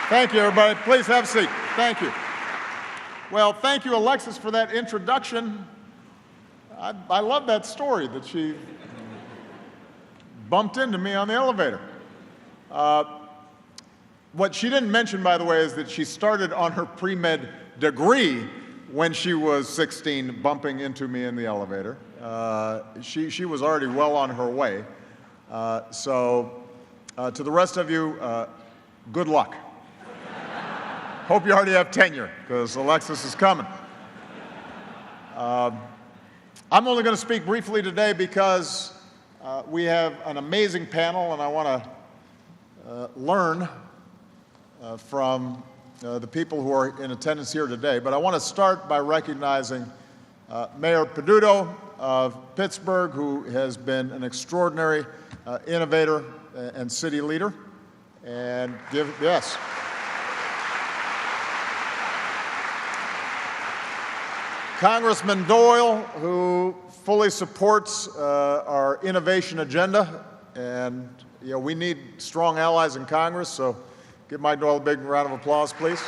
Thank you, everybody. Please have a seat. Thank you. Well, thank you, Alexis, for that introduction. I love that story that she bumped into me on the elevator. What she didn't mention, by the way, is that she started on her pre-med degree when she was 16, bumping into me in the elevator. She was already well on her way. So to the rest of you, good luck. Hope you already have tenure, because Alexis is coming. I'm only going to speak briefly today because we have an amazing panel, and I want to learn from the people who are in attendance here today. But I want to start by recognizing Mayor Peduto of Pittsburgh, who has been an extraordinary innovator and city leader. And yes. Congressman Doyle, who fully supports our innovation agenda, and we need strong allies in Congress, so give Mike Doyle a big round of applause, please.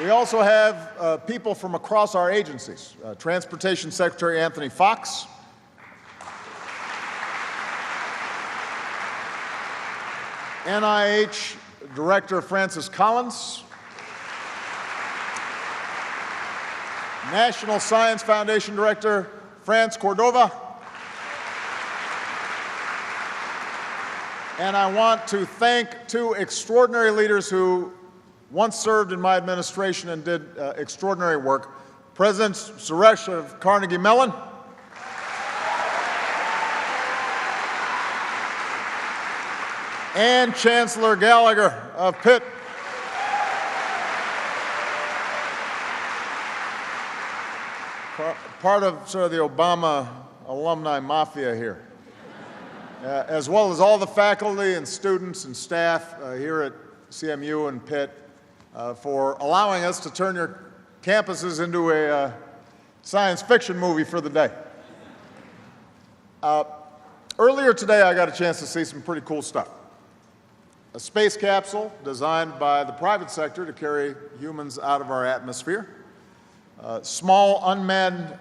We also have people from across our agencies. Transportation Secretary Anthony Fox, NIH Director Francis Collins, National Science Foundation Director France Cordova, and I want to thank two extraordinary leaders who once served in my administration and did extraordinary work. President Suresh of Carnegie Mellon, and Chancellor Gallagher of Pitt. Part of sort of the Obama alumni mafia here, as well as all the faculty and students and staff here at CMU and Pitt for allowing us to turn your campuses into a science fiction movie for the day. Earlier today, I got a chance to see some pretty cool stuff. A space capsule designed by the private sector to carry humans out of our atmosphere. Small unmanned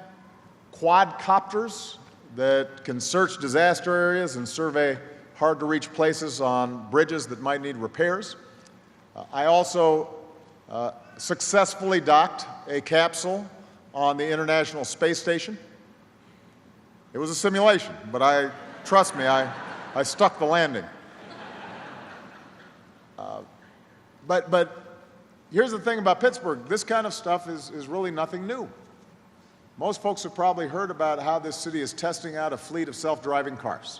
quadcopters that can search disaster areas and survey hard-to-reach places on bridges that might need repairs. I also successfully docked a capsule on the International Space Station. It was a simulation, but trust me, I stuck the landing. But here's the thing about Pittsburgh. This kind of stuff is really nothing new. Most folks have probably heard about how this city is testing out a fleet of self-driving cars.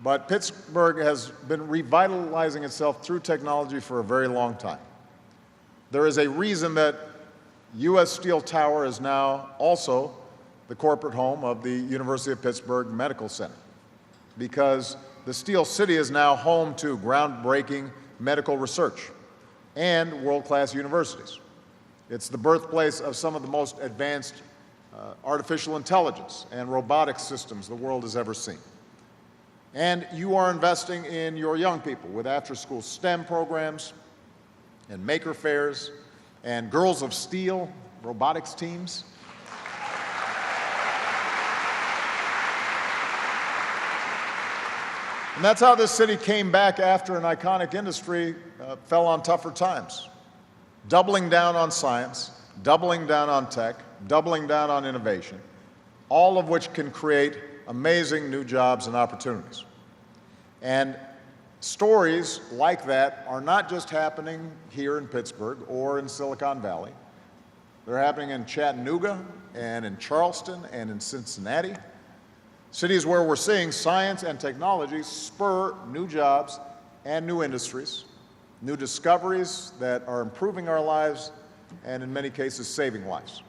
But Pittsburgh has been revitalizing itself through technology for a very long time. There is a reason that U.S. Steel Tower is now also the corporate home of the University of Pittsburgh Medical Center, because the Steel City is now home to groundbreaking medical research and world-class universities. It's the birthplace of some of the most advanced artificial intelligence and robotics systems the world has ever seen. And you are investing in your young people with after-school STEM programs and maker fairs and Girls of Steel robotics teams. And that's how this city came back after an iconic industry fell on tougher times. Doubling down on science, doubling down on tech, doubling down on innovation, all of which can create amazing new jobs and opportunities. And stories like that are not just happening here in Pittsburgh or in Silicon Valley. They're happening in Chattanooga and in Charleston and in Cincinnati. Cities where we're seeing science and technology spur new jobs and new industries, new discoveries that are improving our lives and in many cases saving lives.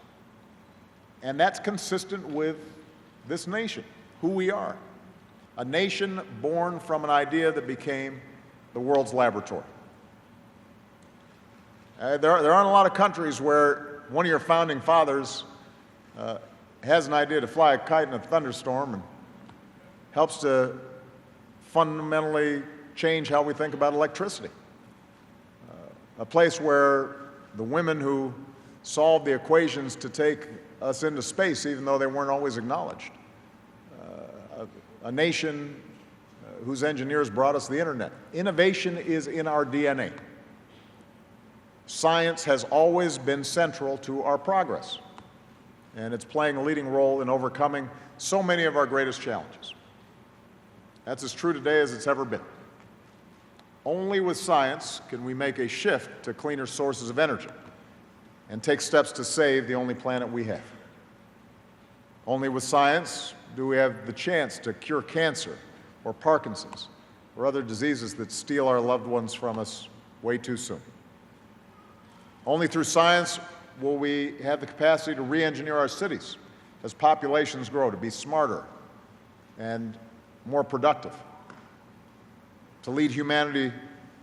And that's consistent with this nation, who we are. A nation born from an idea that became the world's laboratory. There aren't a lot of countries where one of your founding fathers has an idea to fly a kite in a thunderstorm and helps to fundamentally change how we think about electricity. A place where the women who solved the equations to take us into space, even though they weren't always acknowledged. A nation whose engineers brought us the internet. Innovation is in our DNA. Science has always been central to our progress, and it's playing a leading role in overcoming so many of our greatest challenges. That's as true today as it's ever been. Only with science can we make a shift to cleaner sources of energy and take steps to save the only planet we have. Only with science do we have the chance to cure cancer or Parkinson's or other diseases that steal our loved ones from us way too soon. Only through science will we have the capacity to re-engineer our cities as populations grow, to be smarter and more productive, to lead humanity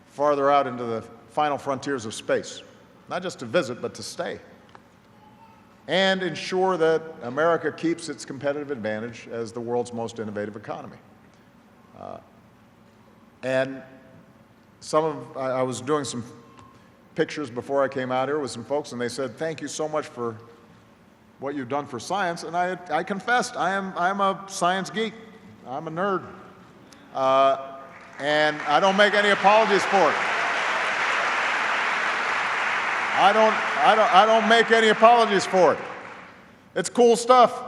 farther out into the final frontiers of space, not just to visit, but to stay, and ensure that America keeps its competitive advantage as the world's most innovative economy. And I was doing some pictures before I came out here with some folks, and they said, "Thank you so much for what you've done for science." And I confessed, I'm a science geek. I'm a nerd. And I don't make any apologies for it. I don't make any apologies for it. It's cool stuff.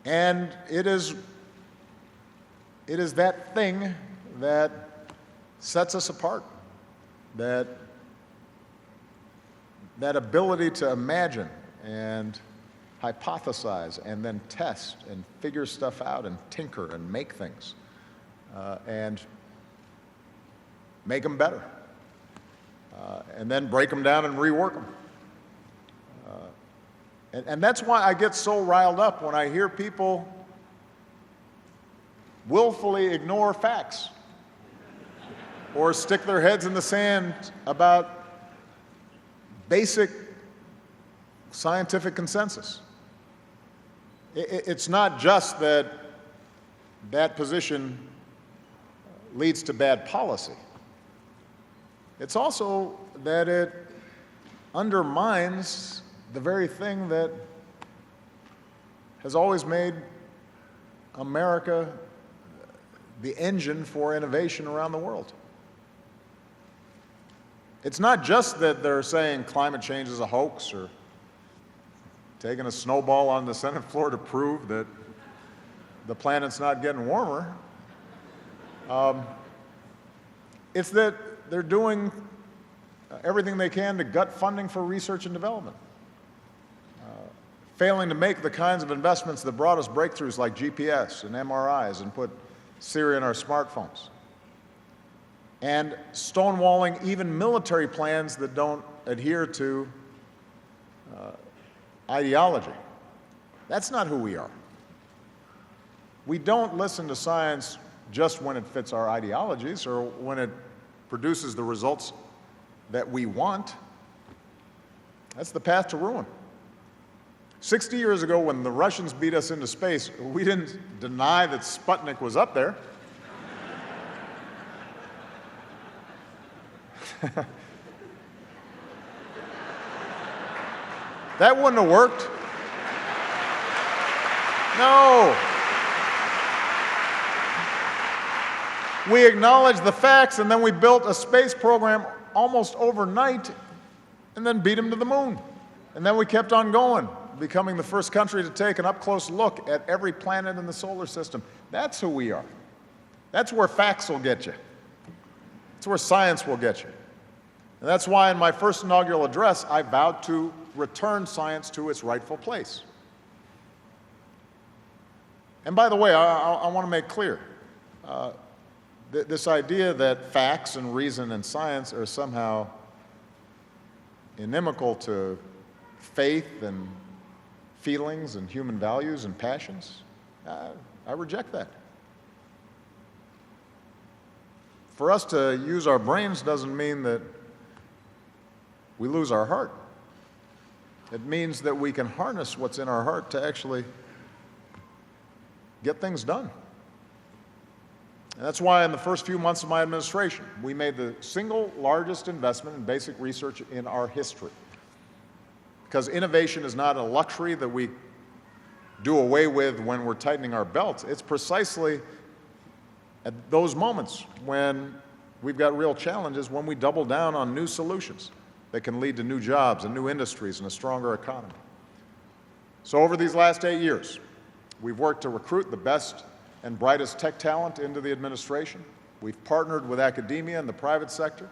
And it is that thing that sets us apart. That ability to imagine and hypothesize and then test and figure stuff out and tinker and make things and make them better and then break them down and rework them. And that's why I get so riled up when I hear people willfully ignore facts or stick their heads in the sand about basic scientific consensus. It's not just that that position leads to bad policy. It's also that it undermines the very thing that has always made America the engine for innovation around the world. It's not just that they're saying climate change is a hoax or taking a snowball on the Senate floor to prove that the planet's not getting warmer. It's that they're doing everything they can to gut funding for research and development, failing to make the kinds of investments that brought us breakthroughs like GPS and MRIs and put Siri in our smartphones, and stonewalling even military plans that don't adhere to ideology. That's not who we are. We don't listen to science just when it fits our ideologies or when it produces the results that we want. That's the path to ruin. 60 years ago, when the Russians beat us into space, we didn't deny that Sputnik was up there. That wouldn't have worked. No. We acknowledged the facts, and then we built a space program almost overnight and then beat them to the moon. And then we kept on going, becoming the first country to take an up-close look at every planet in the solar system. That's who we are. That's where facts will get you. That's where science will get you. And that's why in my first inaugural address, I vowed to return science to its rightful place. And by the way, I want to make clear, this idea that facts and reason and science are somehow inimical to faith and feelings and human values and passions, I reject that. For us to use our brains doesn't mean that we lose our heart. It means that we can harness what's in our heart to actually get things done. And that's why in the first few months of my administration, we made the single largest investment in basic research in our history. Because innovation is not a luxury that we do away with when we're tightening our belts. It's precisely at those moments when we've got real challenges, when we double down on new solutions that can lead to new jobs and new industries and a stronger economy. So over these last 8 years, we've worked to recruit the best and brightest tech talent into the administration. We've partnered with academia and the private sector.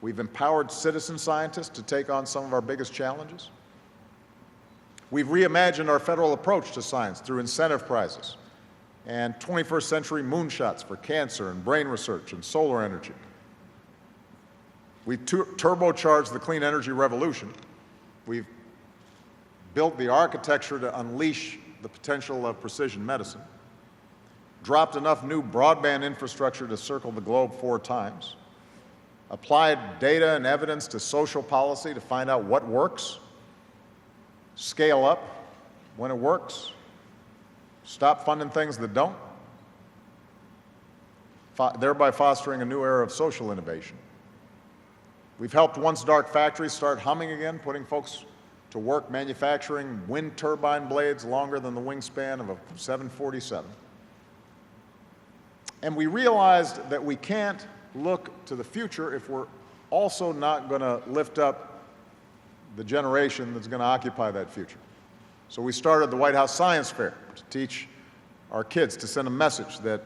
We've empowered citizen scientists to take on some of our biggest challenges. We've reimagined our federal approach to science through incentive prizes and 21st century moonshots for cancer and brain research and solar energy. We've turbocharged the clean energy revolution. We've built the architecture to unleash the potential of precision medicine, dropped enough new broadband infrastructure to circle the globe 4 times, applied data and evidence to social policy to find out what works, scale up when it works, stop funding things that don't, thereby fostering a new era of social innovation. We've helped once dark factories start humming again, putting folks to work manufacturing wind turbine blades longer than the wingspan of a 747. And we realized that we can't look to the future if we're also not going to lift up the generation that's going to occupy that future. So we started the White House Science Fair to teach our kids, to send a message that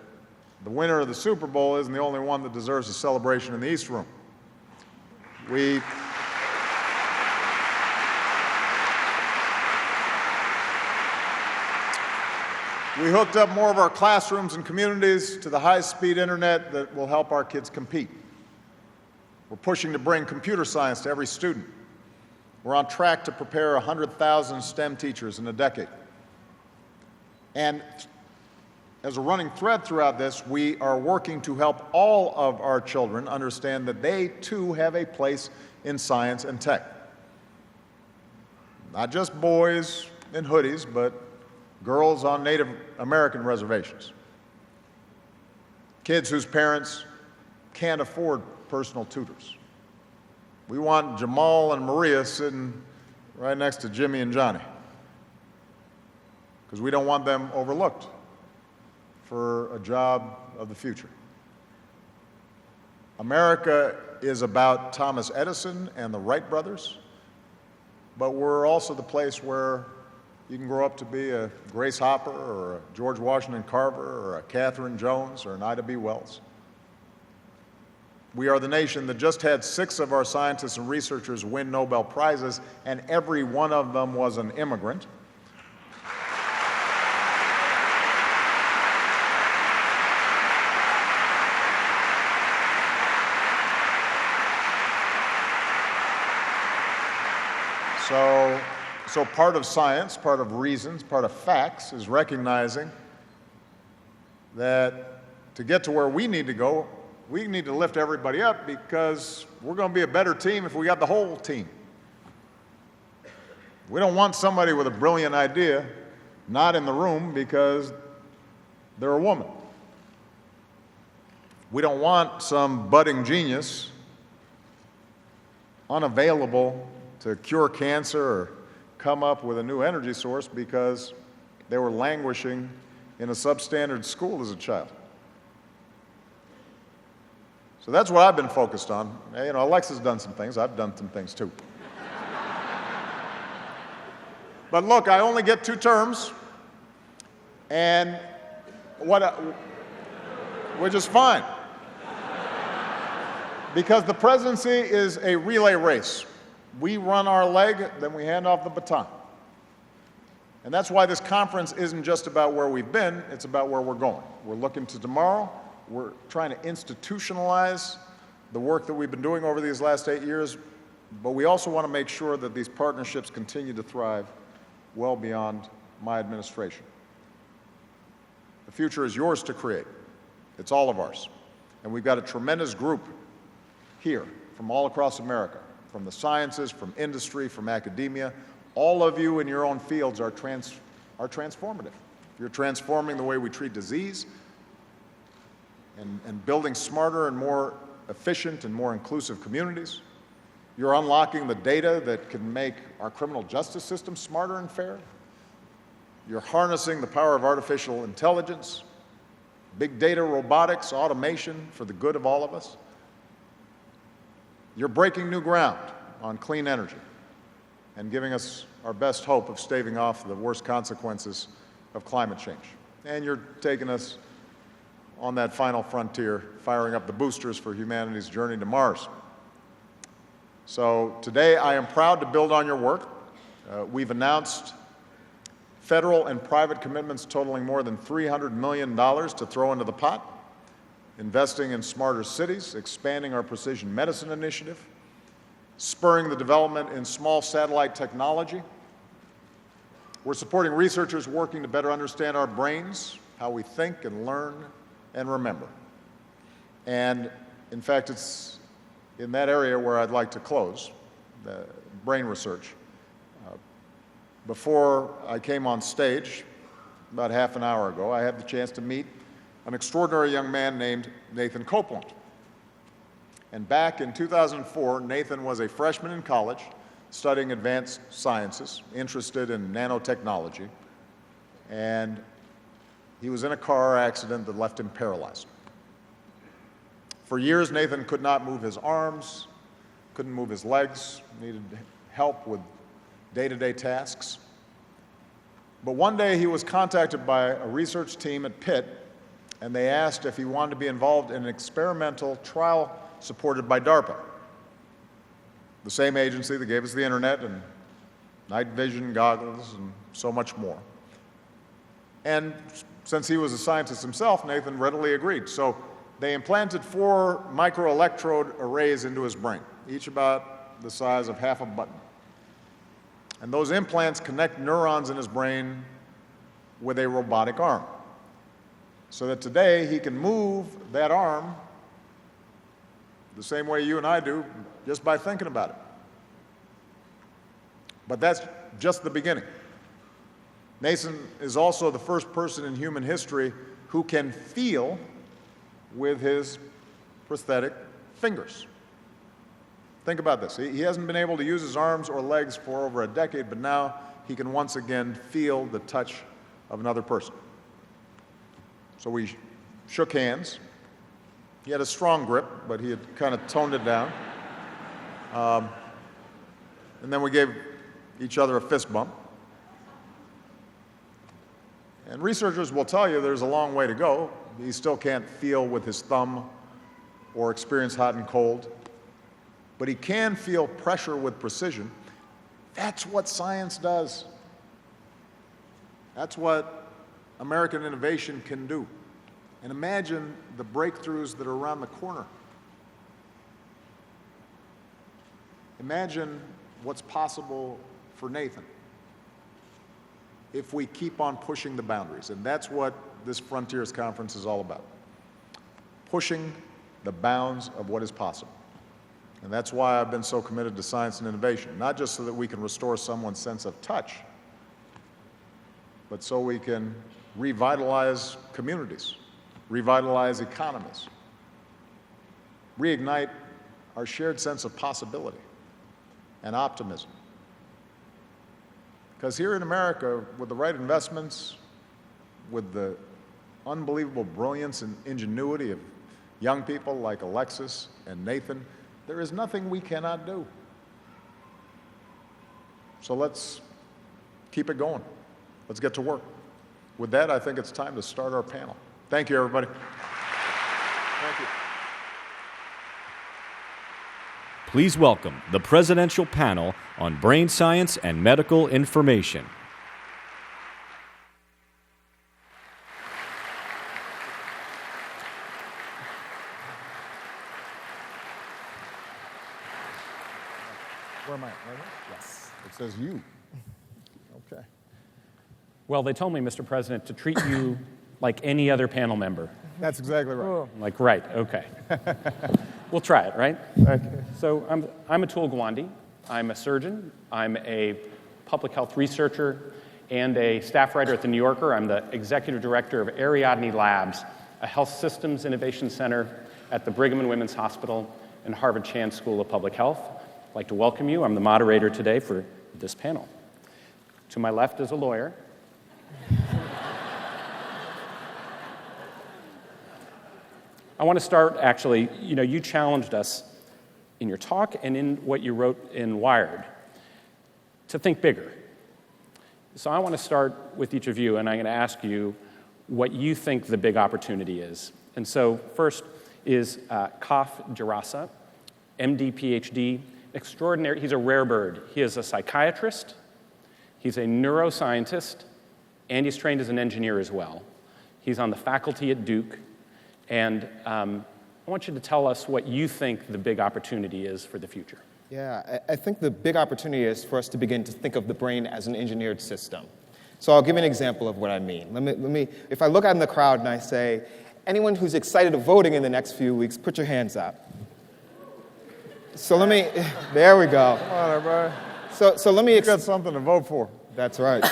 the winner of the Super Bowl isn't the only one that deserves a celebration in the East Room. We hooked up more of our classrooms and communities to the high-speed internet that will help our kids compete. We're pushing to bring computer science to every student. We're on track to prepare 100,000 STEM teachers in a decade. And as a running thread throughout this, we are working to help all of our children understand that they too have a place in science and tech. Not just boys in hoodies, but girls on Native American reservations, kids whose parents can't afford personal tutors. We want Jamal and Maria sitting right next to Jimmy and Johnny because we don't want them overlooked for a job of the future. America is about Thomas Edison and the Wright brothers, but we're also the place where you can grow up to be a Grace Hopper or a George Washington Carver or a Catherine Jones or an Ida B. Wells. We are the nation that just had 6 of our scientists and researchers win Nobel Prizes, and every one of them was an immigrant. So part of science, part of reasons, part of facts is recognizing that to get to where we need to go, we need to lift everybody up because we're going to be a better team if we got the whole team. We don't want somebody with a brilliant idea not in the room because they're a woman. We don't want some budding genius unavailable to cure cancer or come up with a new energy source because they were languishing in a substandard school as a child. So that's what I've been focused on. You know, Alexa's done some things. I've done some things too. But look, I only get 2 terms, and which is fine. Because the presidency is a relay race. We run our leg, then we hand off the baton. And that's why this conference isn't just about where we've been, it's about where we're going. We're looking to tomorrow. We're trying to institutionalize the work that we've been doing over these last 8 years, but we also want to make sure that these partnerships continue to thrive well beyond my administration. The future is yours to create. It's all of ours. And we've got a tremendous group here from all across America, from the sciences, from industry, from academia. All of you in your own fields are transformative. You're transforming the way we treat disease and building smarter and more efficient and more inclusive communities. You're unlocking the data that can make our criminal justice system smarter and fair. You're harnessing the power of artificial intelligence, big data, robotics, automation for the good of all of us. You're breaking new ground on clean energy and giving us our best hope of staving off the worst consequences of climate change. And you're taking us on that final frontier, firing up the boosters for humanity's journey to Mars. So today I am proud to build on your work. We've announced federal and private commitments totaling more than $300 million to throw into the pot, investing in smarter cities, expanding our precision medicine initiative, spurring the development in small satellite technology. We're supporting researchers working to better understand our brains, how we think and learn and remember. And in fact, it's in that area where I'd like to close, the brain research. Before I came on stage, about half an hour ago, I had the chance to meet an extraordinary young man named Nathan Copeland. And back in 2004, Nathan was a freshman in college studying advanced sciences, interested in nanotechnology, and he was in a car accident that left him paralyzed. For years, Nathan could not move his arms, couldn't move his legs, needed help with day-to-day tasks. But one day he was contacted by a research team at Pitt, and they asked if he wanted to be involved in an experimental trial supported by DARPA, the same agency that gave us the internet and night vision goggles and so much more. And since he was a scientist himself, Nathan readily agreed. So they implanted 4 microelectrode arrays into his brain, each about the size of half a button. And those implants connect neurons in his brain with a robotic arm, so that today he can move that arm the same way you and I do, just by thinking about it. But that's just the beginning. Nathan is also the first person in human history who can feel with his prosthetic fingers. Think about this. He hasn't been able to use his arms or legs for over a decade, but now he can once again feel the touch of another person. So we shook hands. He had a strong grip, but he had kind of toned it down. And then we gave each other a fist bump. And researchers will tell you there's a long way to go. He still can't feel with his thumb or experience hot and cold, but he can feel pressure with precision. That's what science does. That's what American innovation can do. And imagine the breakthroughs that are around the corner. Imagine what's possible for Nathan if we keep on pushing the boundaries. And that's what this Frontiers Conference is all about. Pushing the bounds of what is possible. And that's why I've been so committed to science and innovation, not just so that we can restore someone's sense of touch, but so we can revitalize communities, revitalize economies, reignite our shared sense of possibility and optimism. Because here in America, with the right investments, with the unbelievable brilliance and ingenuity of young people like Alexis and Nathan, there is nothing we cannot do. So let's keep it going. Let's get to work. With that, I think it's time to start our panel. Thank you, everybody. Thank you. Please welcome the Presidential Panel on Brain Science and Medical Information. Where am I? Right here? Yes. It says you. Okay. Well, they told me, Mr. President, to treat you like any other panel member. That's exactly right. I'm like, right, okay. We'll try it, right? Okay. So I'm Atul Gawande. I'm a surgeon. I'm a public health researcher. and a staff writer at The New Yorker. I'm the executive director of Ariadne Labs, a health systems innovation center at the Brigham and Women's Hospital and Harvard Chan School of Public Health. I'd like to welcome you. I'm the moderator today for this panel. To my left is a lawyer. I want to start, actually, you challenged us in your talk and in what you wrote in Wired to think bigger. So I want to start with each of you, and I'm going to ask you what you think the big opportunity is. And so first is Kaf Jarasa, MD, PhD, extraordinary. He's a rare bird. He is a psychiatrist, he's a neuroscientist, and he's trained as an engineer as well. He's on the faculty at Duke, and I want you to tell us what you think the big opportunity is for the future. Yeah, I think the big opportunity is for us to begin to think of the brain as an engineered system. So I'll give you an example of what I mean. Let me. If I look out in the crowd and I say, anyone who's excited of voting in the next few weeks, put your hands up. So there we go. Come on, everybody. So let me. You got something to vote for. That's right.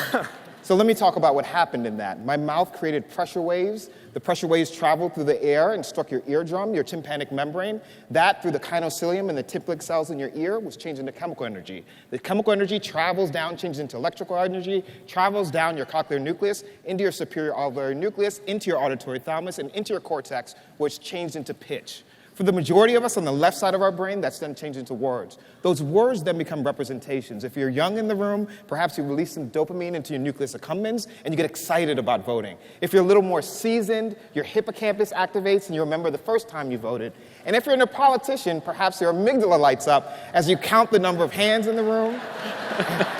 So let me talk about what happened in that. My mouth created pressure waves. The pressure waves traveled through the air and struck your eardrum, your tympanic membrane. That, through the kinocilium and the tympanic cells in your ear, was changed into chemical energy. The chemical energy travels down, changes into electrical energy, travels down your cochlear nucleus, into your superior alveolar nucleus, into your auditory thalamus, and into your cortex, where it's changed into pitch. For the majority of us on the left side of our brain, that's then changed into words. Those words then become representations. If you're young in the room, perhaps you release some dopamine into your nucleus accumbens, and you get excited about voting. If you're a little more seasoned, your hippocampus activates, and you remember the first time you voted. And if you're a politician, perhaps your amygdala lights up as you count the number of hands in the room,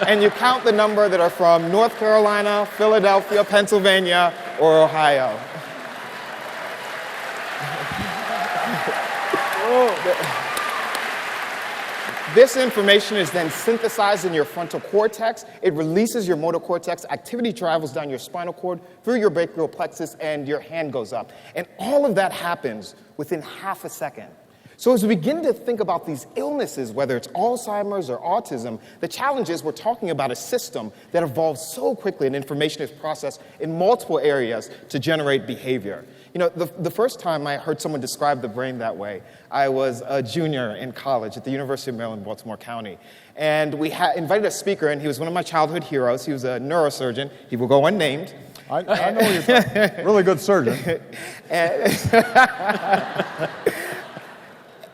and you count the number that are from North Carolina, Philadelphia, Pennsylvania, or Ohio. This information is then synthesized in your frontal cortex. It releases your motor cortex. Activity travels down your spinal cord, through your brachial plexus, and your hand goes up. And all of that happens within half a second. So as we begin to think about these illnesses, whether it's Alzheimer's or autism, the challenge is we're talking about a system that evolves so quickly and information is processed in multiple areas to generate behavior. The first time I heard someone describe the brain that way, I was a junior in college at the University of Mellon, Baltimore County. And we invited a speaker, and he was one of my childhood heroes. He was a neurosurgeon. He will go unnamed. I know you're a really good surgeon.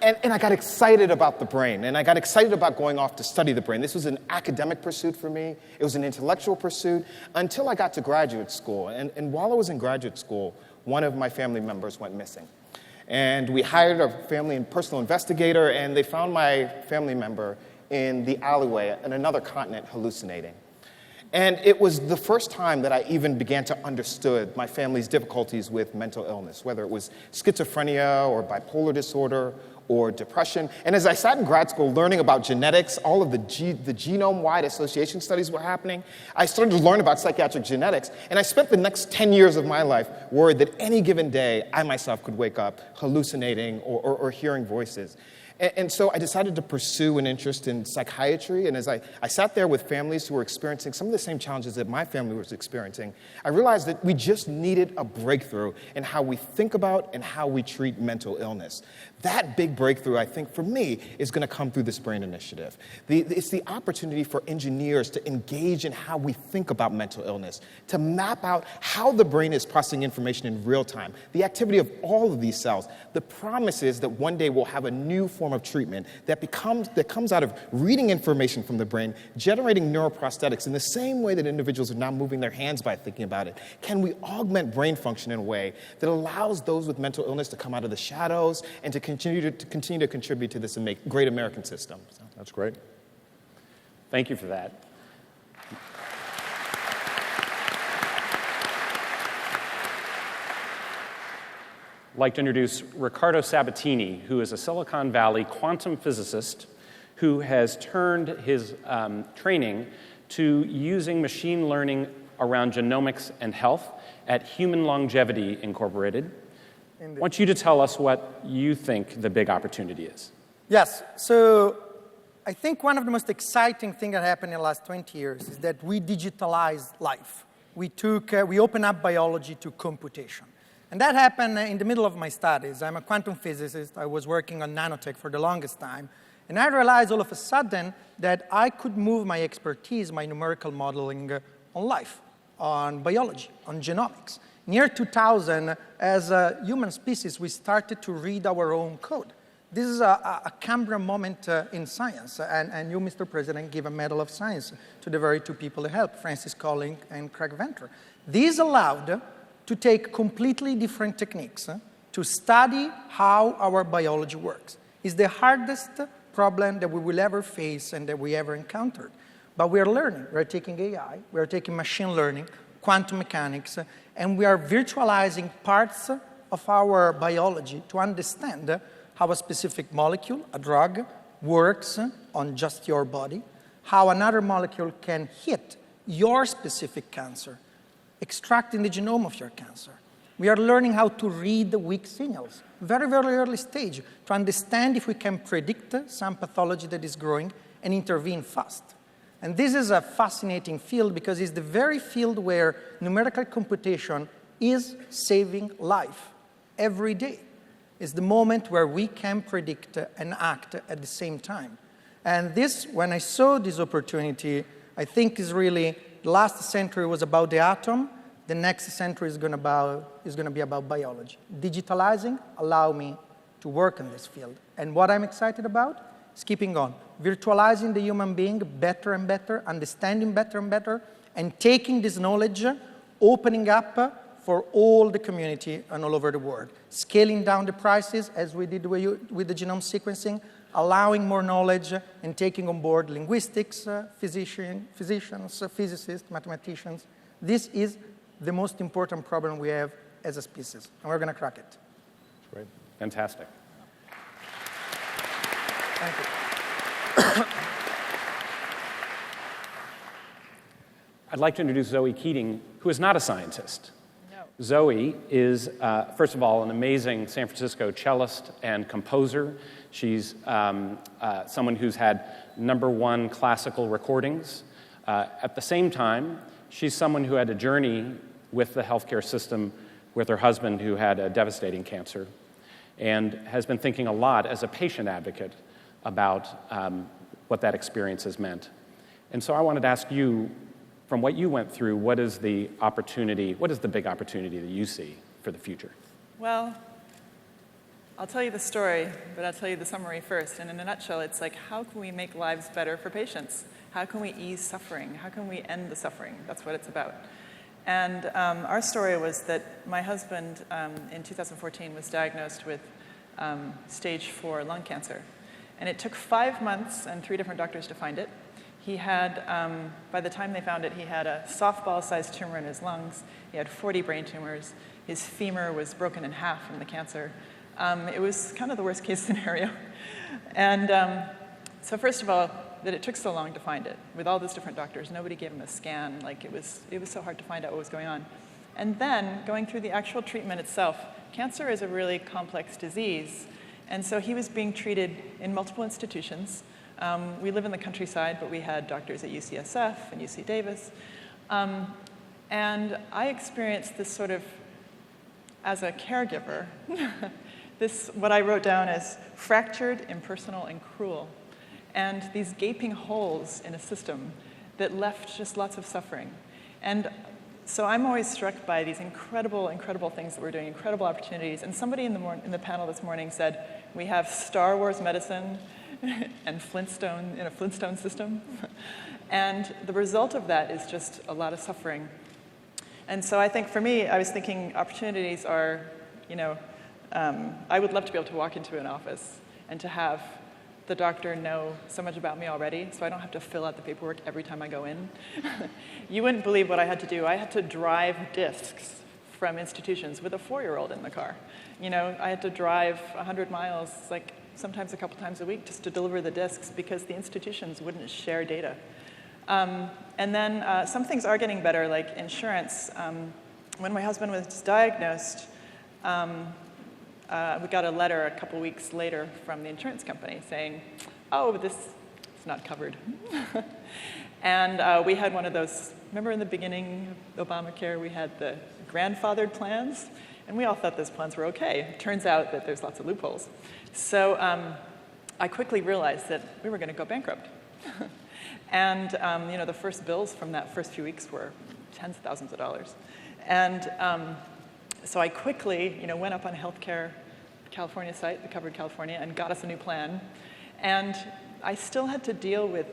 And I got excited about the brain, and I got excited about going off to study the brain. This was an academic pursuit for me. It was an intellectual pursuit until I got to graduate school. And while I was in graduate school, one of my family members went missing. And we hired a family and personal investigator, and they found my family member in the alleyway in another continent hallucinating. And it was the first time that I even began to understand my family's difficulties with mental illness, whether it was schizophrenia or bipolar disorder or depression. And as I sat in grad school learning about genetics, all of the genome-wide association studies were happening, I started to learn about psychiatric genetics, and I spent the next 10 years of my life worried that any given day I myself could wake up hallucinating or hearing voices. And so I decided to pursue an interest in psychiatry, and as I sat there with families who were experiencing some of the same challenges that my family was experiencing, I realized that we just needed a breakthrough in how we think about and how we treat mental illness. That big breakthrough, I think, for me, is going to come through this BRAIN initiative. It's the opportunity for engineers to engage in how we think about mental illness, to map out how the brain is processing information in real time, the activity of all of these cells. The promise is that one day we'll have a new form of treatment that comes out of reading information from the brain, generating neuroprosthetics in the same way that individuals are now moving their hands by thinking about it. Can we augment brain function in a way that allows those with mental illness to come out of the shadows and to continue to contribute to this great American system? So. That's great. Thank you for that. I'd like to introduce Riccardo Sabatini, who is a Silicon Valley quantum physicist who has turned his training to using machine learning around genomics and health at Human Longevity Incorporated. I want you to tell us what you think the big opportunity is. Yes. So I think one of the most exciting things that happened in the last 20 years is that we digitalized life. We opened up biology to computation. And that happened in the middle of my studies. I'm a quantum physicist. I was working on nanotech for the longest time. And I realized all of a sudden that I could move my expertise, my numerical modeling, on life, on biology, on genomics. In year 2000, as a human species, we started to read our own code. This is a Cambrian moment in science. And you, Mr. President, give a Medal of Science to the very two people that helped, Francis Collins and Craig Venter. This allowed to take completely different techniques to study how our biology works. It's the hardest problem that we will ever face and that we ever encountered. But we are learning. We are taking AI, we are taking machine learning, quantum mechanics, and we are virtualizing parts of our biology to understand how a specific molecule, a drug, works on just your body, how another molecule can hit your specific cancer, extracting the genome of your cancer. We are learning how to read the weak signals, very, very early stage, to understand if we can predict some pathology that is growing and intervene fast. And this is a fascinating field because it's the very field where numerical computation is saving life every day. Is the moment where we can predict and act at the same time. And this, when I saw this opportunity, I think is really, the last century was about the atom, the next century is going to be about biology. Digitalizing allow me to work in this field. And what I'm excited about is keeping on, virtualizing the human being better and better, understanding better and better, and taking this knowledge, opening up for all the community and all over the world. Scaling down the prices, as we did with the genome sequencing, allowing more knowledge and taking on board linguistics, physicians, physicists, mathematicians. This is the most important problem we have as a species, and we're going to crack it. Great. Fantastic. Thank you. I'd like to introduce Zoe Keating, who is not a scientist. Zoe is, first of all, an amazing San Francisco cellist and composer. She's someone who's had #1 classical recordings. At the same time, she's someone who had a journey with the healthcare system with her husband who had a devastating cancer and has been thinking a lot as a patient advocate about what that experience has meant. And so I wanted to ask you, from what you went through, what is the big opportunity that you see for the future? Well, I'll tell you the story, but I'll tell you the summary first. And in a nutshell, it's like, how can we make lives better for patients? How can we ease suffering? How can we end the suffering? That's what it's about. And our story was that my husband, in 2014, was diagnosed with stage 4 lung cancer. And it took 5 months and 3 different doctors to find it. He had, by the time they found it, he had a softball-sized tumor in his lungs. He had 40 brain tumors. His femur was broken in half from the cancer. It was kind of the worst-case scenario. And so first of all, that it took so long to find it. With all those different doctors, nobody gave him a scan. Like, it was so hard to find out what was going on. And then, going through the actual treatment itself, cancer is a really complex disease. And so he was being treated in multiple institutions. We live in the countryside, but we had doctors at UCSF and UC Davis. And I experienced this sort of, as a caregiver, what I wrote down as fractured, impersonal, and cruel. And these gaping holes in a system that left just lots of suffering. And so I'm always struck by these incredible, incredible things that we're doing, incredible opportunities. And somebody in the panel this morning said, we have Star Wars medicine and Flintstone in a Flintstone system. And the result of that is just a lot of suffering. And so I think for me, I was thinking opportunities are, I would love to be able to walk into an office and to have the doctor know so much about me already, so I don't have to fill out the paperwork every time I go in. You wouldn't believe what I had to do. I had to drive discs from institutions with a 4-year-old in the car. I had to drive 100 miles, like sometimes a couple times a week, just to deliver the discs because the institutions wouldn't share data. And then some things are getting better, like insurance. When my husband was diagnosed, we got a letter a couple weeks later from the insurance company saying, oh, it's not covered. And we had one of those, remember in the beginning of Obamacare, we had the grandfathered plans, and we all thought those plans were okay. It turns out that there's lots of loopholes. So I quickly realized that we were going to go bankrupt. And the first bills from that first few weeks were tens of thousands of dollars. And so I quickly went up on healthcare California site, the Covered California, and got us a new plan. And I still had to deal with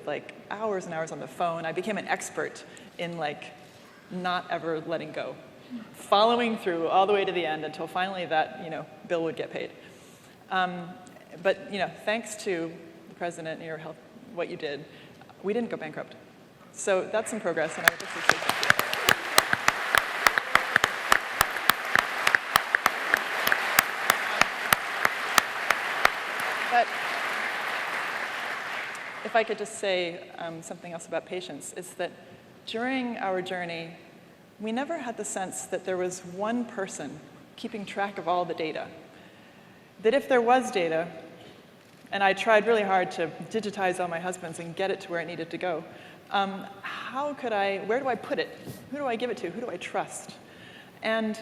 hours and hours on the phone. I became an expert in not ever letting go, following through all the way to the end until finally that bill would get paid. But thanks to the president and your health, what you did, we didn't go bankrupt. So that's some progress, and I would just say thank you. But if I could just say something else about patience, is that during our journey, we never had the sense that there was one person keeping track of all the data. That if there was data, and I tried really hard to digitize all my husbands and get it to where it needed to go, where do I put it? Who do I give it to? Who do I trust? And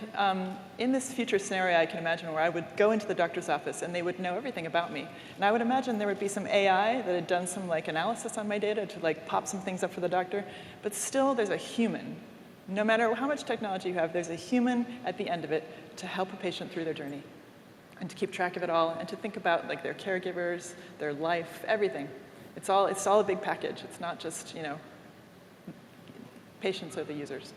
in this future scenario, I can imagine where I would go into the doctor's office and they would know everything about me. And I would imagine there would be some AI that had done some analysis on my data to pop some things up for the doctor. But still, there's a human. No matter how much technology you have, there's a human at the end of it to help a patient through their journey and to keep track of it all and to think about their caregivers, their life, everything. It's all a big package. It's not just, patients are the users.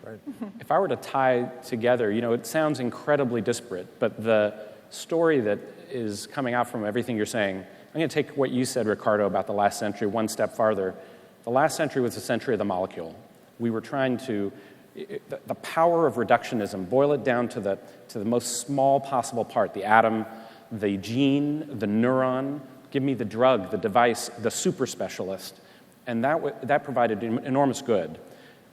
Right. If I were to tie together, it sounds incredibly disparate, but the story that is coming out from everything you're saying, I'm going to take what you said, Ricardo, about the last century one step farther. The last century was the century of the molecule. We were trying to, the power of reductionism, boil it down to the most small possible part, the atom, the gene, the neuron, give me the drug, the device, the super specialist, and that provided enormous good.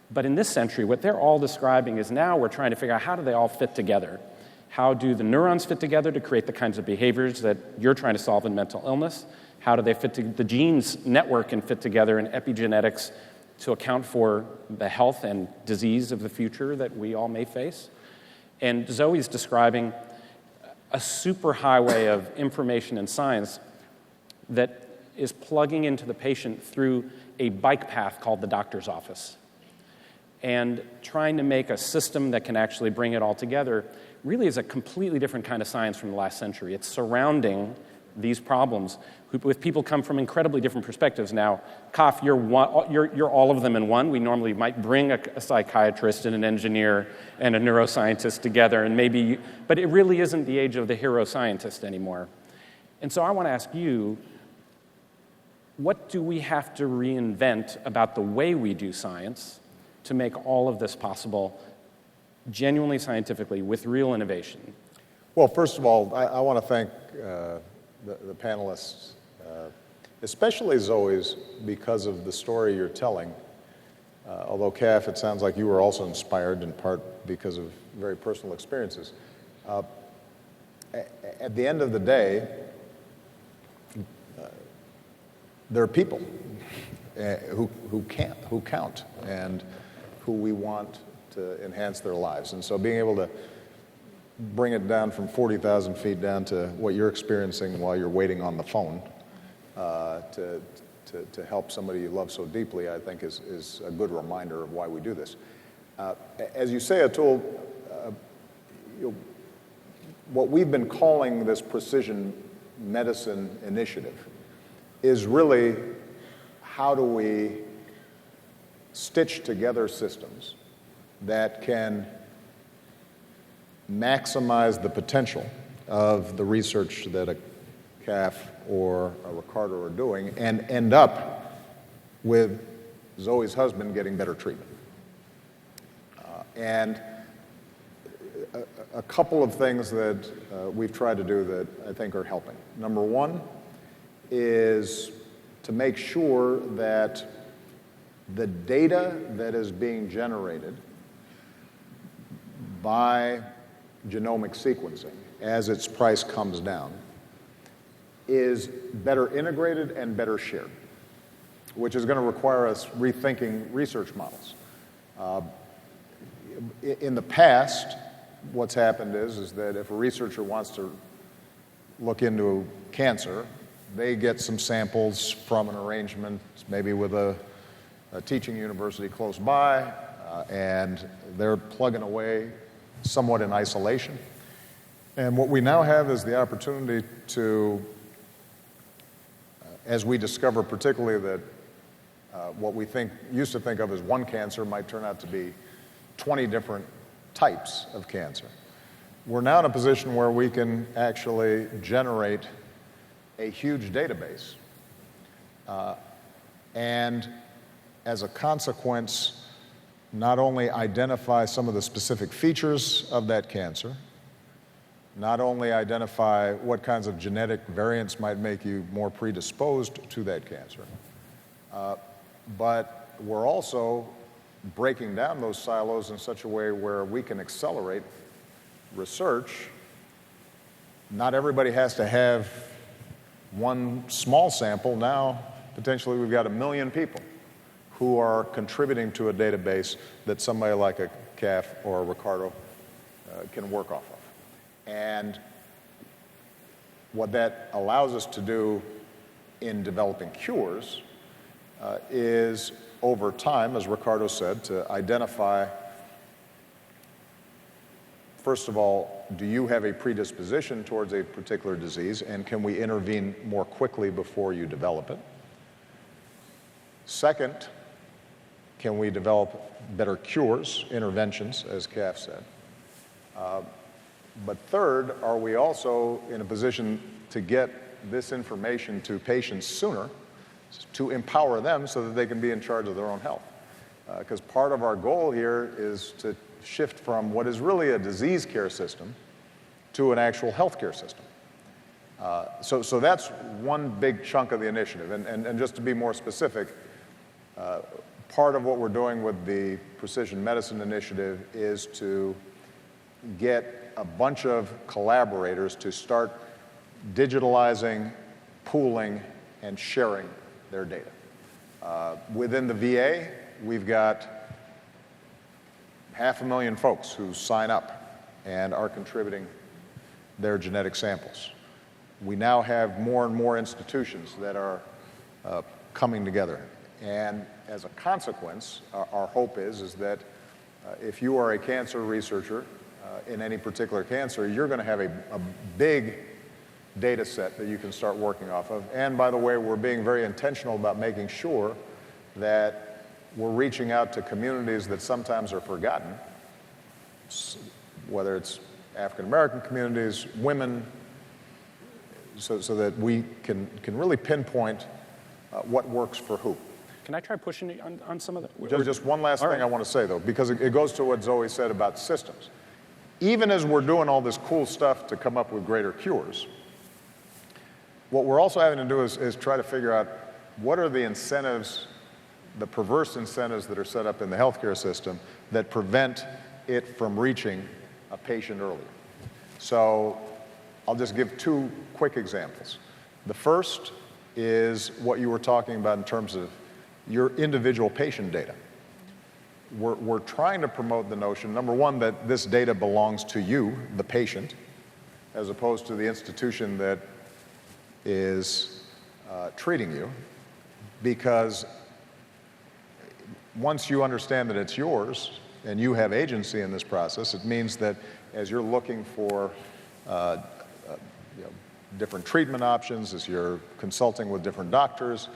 But in this century, what they're all describing is now we're trying to figure out how do they all fit together. How do the neurons fit together to create the kinds of behaviors that you're trying to solve in mental illness? How do they the genes network and fit together in epigenetics to account for the health and disease of the future that we all may face? And Zoe's describing a superhighway of information and science that is plugging into the patient through a bike path called the doctor's office, and trying to make a system that can actually bring it all together really is a completely different kind of science from the last century. It's surrounding these problems with people come from incredibly different perspectives. Now, Kaf, you're all of them in one. We normally might bring a psychiatrist and an engineer and a neuroscientist together, but it really isn't the age of the hero scientist anymore. And so I want to ask you, what do we have to reinvent about the way we do science to make all of this possible genuinely scientifically with real innovation? Well, first of all, I want to thank the panelists, especially Zoe's, because of the story you're telling. Although, Kaf, it sounds like you were also inspired in part because of very personal experiences. At the end of the day, there are people who count, and who we want to enhance their lives. And so being able to bring it down from 40,000 feet down to what you're experiencing while you're waiting on the phone to help somebody you love so deeply, I think is a good reminder of why we do this. As you say, Atul, what we've been calling this precision medicine initiative is really how do we stitch together systems that can maximize the potential of the research that a Kaf or a Ricardo are doing and end up with Zoe's husband getting better treatment. And a couple of things that we've tried to do that I think are helping. Number one is to make sure that the data that is being generated by genomic sequencing as its price comes down is better integrated and better shared. which is going to require us rethinking research models. In the past, what's happened is that if a researcher wants to look into cancer, they get some samples from an arrangement, maybe with a teaching university close by, and they're plugging away somewhat in isolation. And what we now have is the opportunity to, as we discover particularly that what we used to think of as one cancer might turn out to be 20 different types of cancer. We're now in a position where we can actually generate a huge database. And as a consequence, not only identify some of the specific features of that cancer, not only identify what kinds of genetic variants might make you more predisposed to that cancer, but we're also breaking down those silos in such a way where we can accelerate research. Not everybody has to have one small sample. Now, potentially, we've got 1 million people who are contributing to a database that somebody like a CAF or a Ricardo can work off of. And what that allows us to do in developing cures is, over time, as Ricardo said, to identify, first of all, do you have a predisposition towards a particular disease, and can we intervene more quickly before you develop it? Second, can we develop better cures, interventions, as CAF said? But third, are we also in a position to get this information to patients sooner, to empower them so that they can be in charge of their own health? Because part of our goal here is to shift from what is really a disease care system to an actual healthcare system. So that's one big chunk of the initiative. And just to be more specific, part of what we're doing with the Precision Medicine Initiative is to get a bunch of collaborators to start digitalizing, pooling, and sharing their data. Within the VA, we've got 500,000 folks who sign up and are contributing their genetic samples. We now have more and more institutions that are coming together. And as a consequence, our hope is that if you are a cancer researcher in any particular cancer, you're going to have a big data set that you can start working off of. And by the way, we're being very intentional about making sure that we're reaching out to communities that sometimes are forgotten, whether it's African American communities, women, so that we can really pinpoint what works for who. Can I try pushing on some of the... Just one last thing I want to say, though, because it goes to what Zoe said about systems. Even as we're doing all this cool stuff to come up with greater cures, what we're also having to do is try to figure out what are the incentives, the perverse incentives that are set up in the healthcare system that prevent it from reaching a patient earlier. So I'll just give 2 quick examples. The first is what you were talking about in terms of your individual patient data. We're trying to promote the notion, number one, that this data belongs to you, the patient, as opposed to the institution that is treating you, because once you understand that it's yours and you have agency in this process, it means that as you're looking for different treatment options, as you're consulting with different doctors,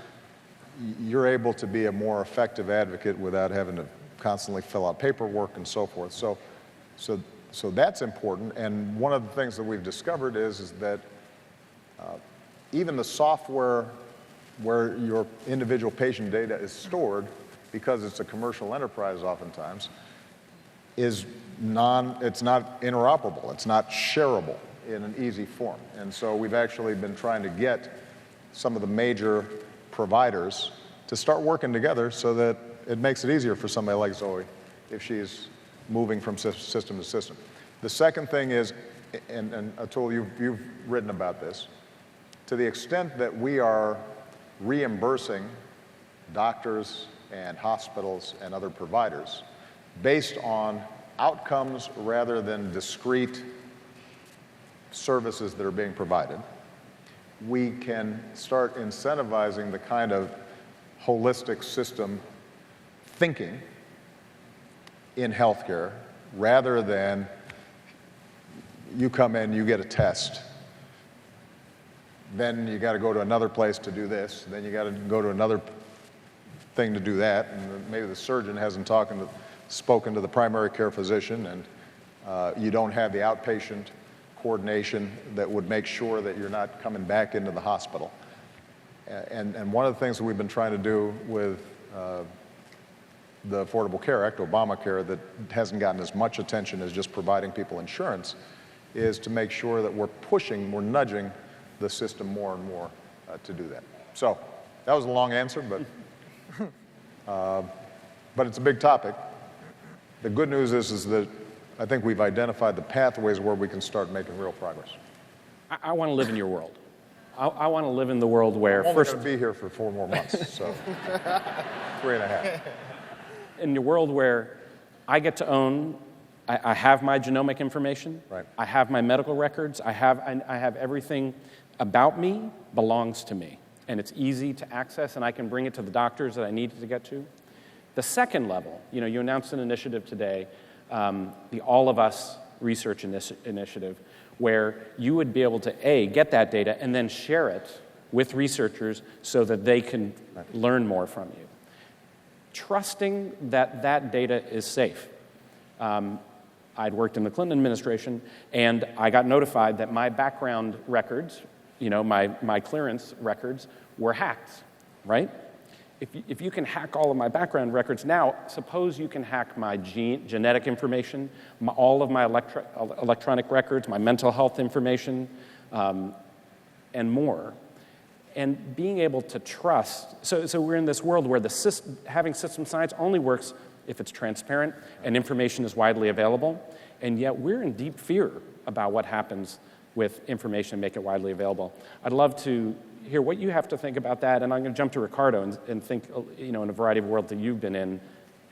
you're able to be a more effective advocate without having to constantly fill out paperwork and so forth. So that's important. And one of the things that we've discovered is that even the software where your individual patient data is stored, because it's a commercial enterprise oftentimes, it's not interoperable. It's not shareable in an easy form. And so we've actually been trying to get some of the major providers to start working together so that it makes it easier for somebody like Zoe if she's moving from system to system. The second thing is, and Atul, you've written about this, to the extent that we are reimbursing doctors and hospitals and other providers based on outcomes rather than discrete services that are being provided, we can start incentivizing the kind of holistic system thinking in healthcare rather than you come in, you get a test, then you got to go to another place to do this, then you got to go to another thing to do that, and maybe the surgeon hasn't spoken to the primary care physician, and you don't have the outpatient coordination that would make sure that you're not coming back into the hospital. And one of the things that we've been trying to do with the Affordable Care Act, Obamacare, that hasn't gotten as much attention as just providing people insurance, is to make sure that we're nudging the system more and more to do that. So that was a long answer, but it's a big topic. The good news is that I think we've identified the pathways where we can start making real progress. I want to live in your world. I want to live in the world where I'm only going to be here for 4 more months, so 3.5. In your world where I get to own, I have my genomic information, right. I have my medical records, I have everything about me belongs to me, and it's easy to access, and I can bring it to the doctors that I need to get to. The second level, you announced an initiative today, the All of Us research initiative, where you would be able to, get that data and then share it with researchers so that they can learn more from you. Trusting that that data is safe. I'd worked in the Clinton administration, and I got notified that my background records, my clearance records, were hacked, right? If you can hack all of my background records now, suppose you can hack my genetic information, all of my electronic records, my mental health information, and more. And being able to trust, so we're in this world where having system science only works if it's transparent and information is widely available, and yet we're in deep fear about what happens with information and make it widely available. I'd love to hear what you have to think about that, and I'm going to jump to Ricardo and think, in a variety of worlds that you've been in,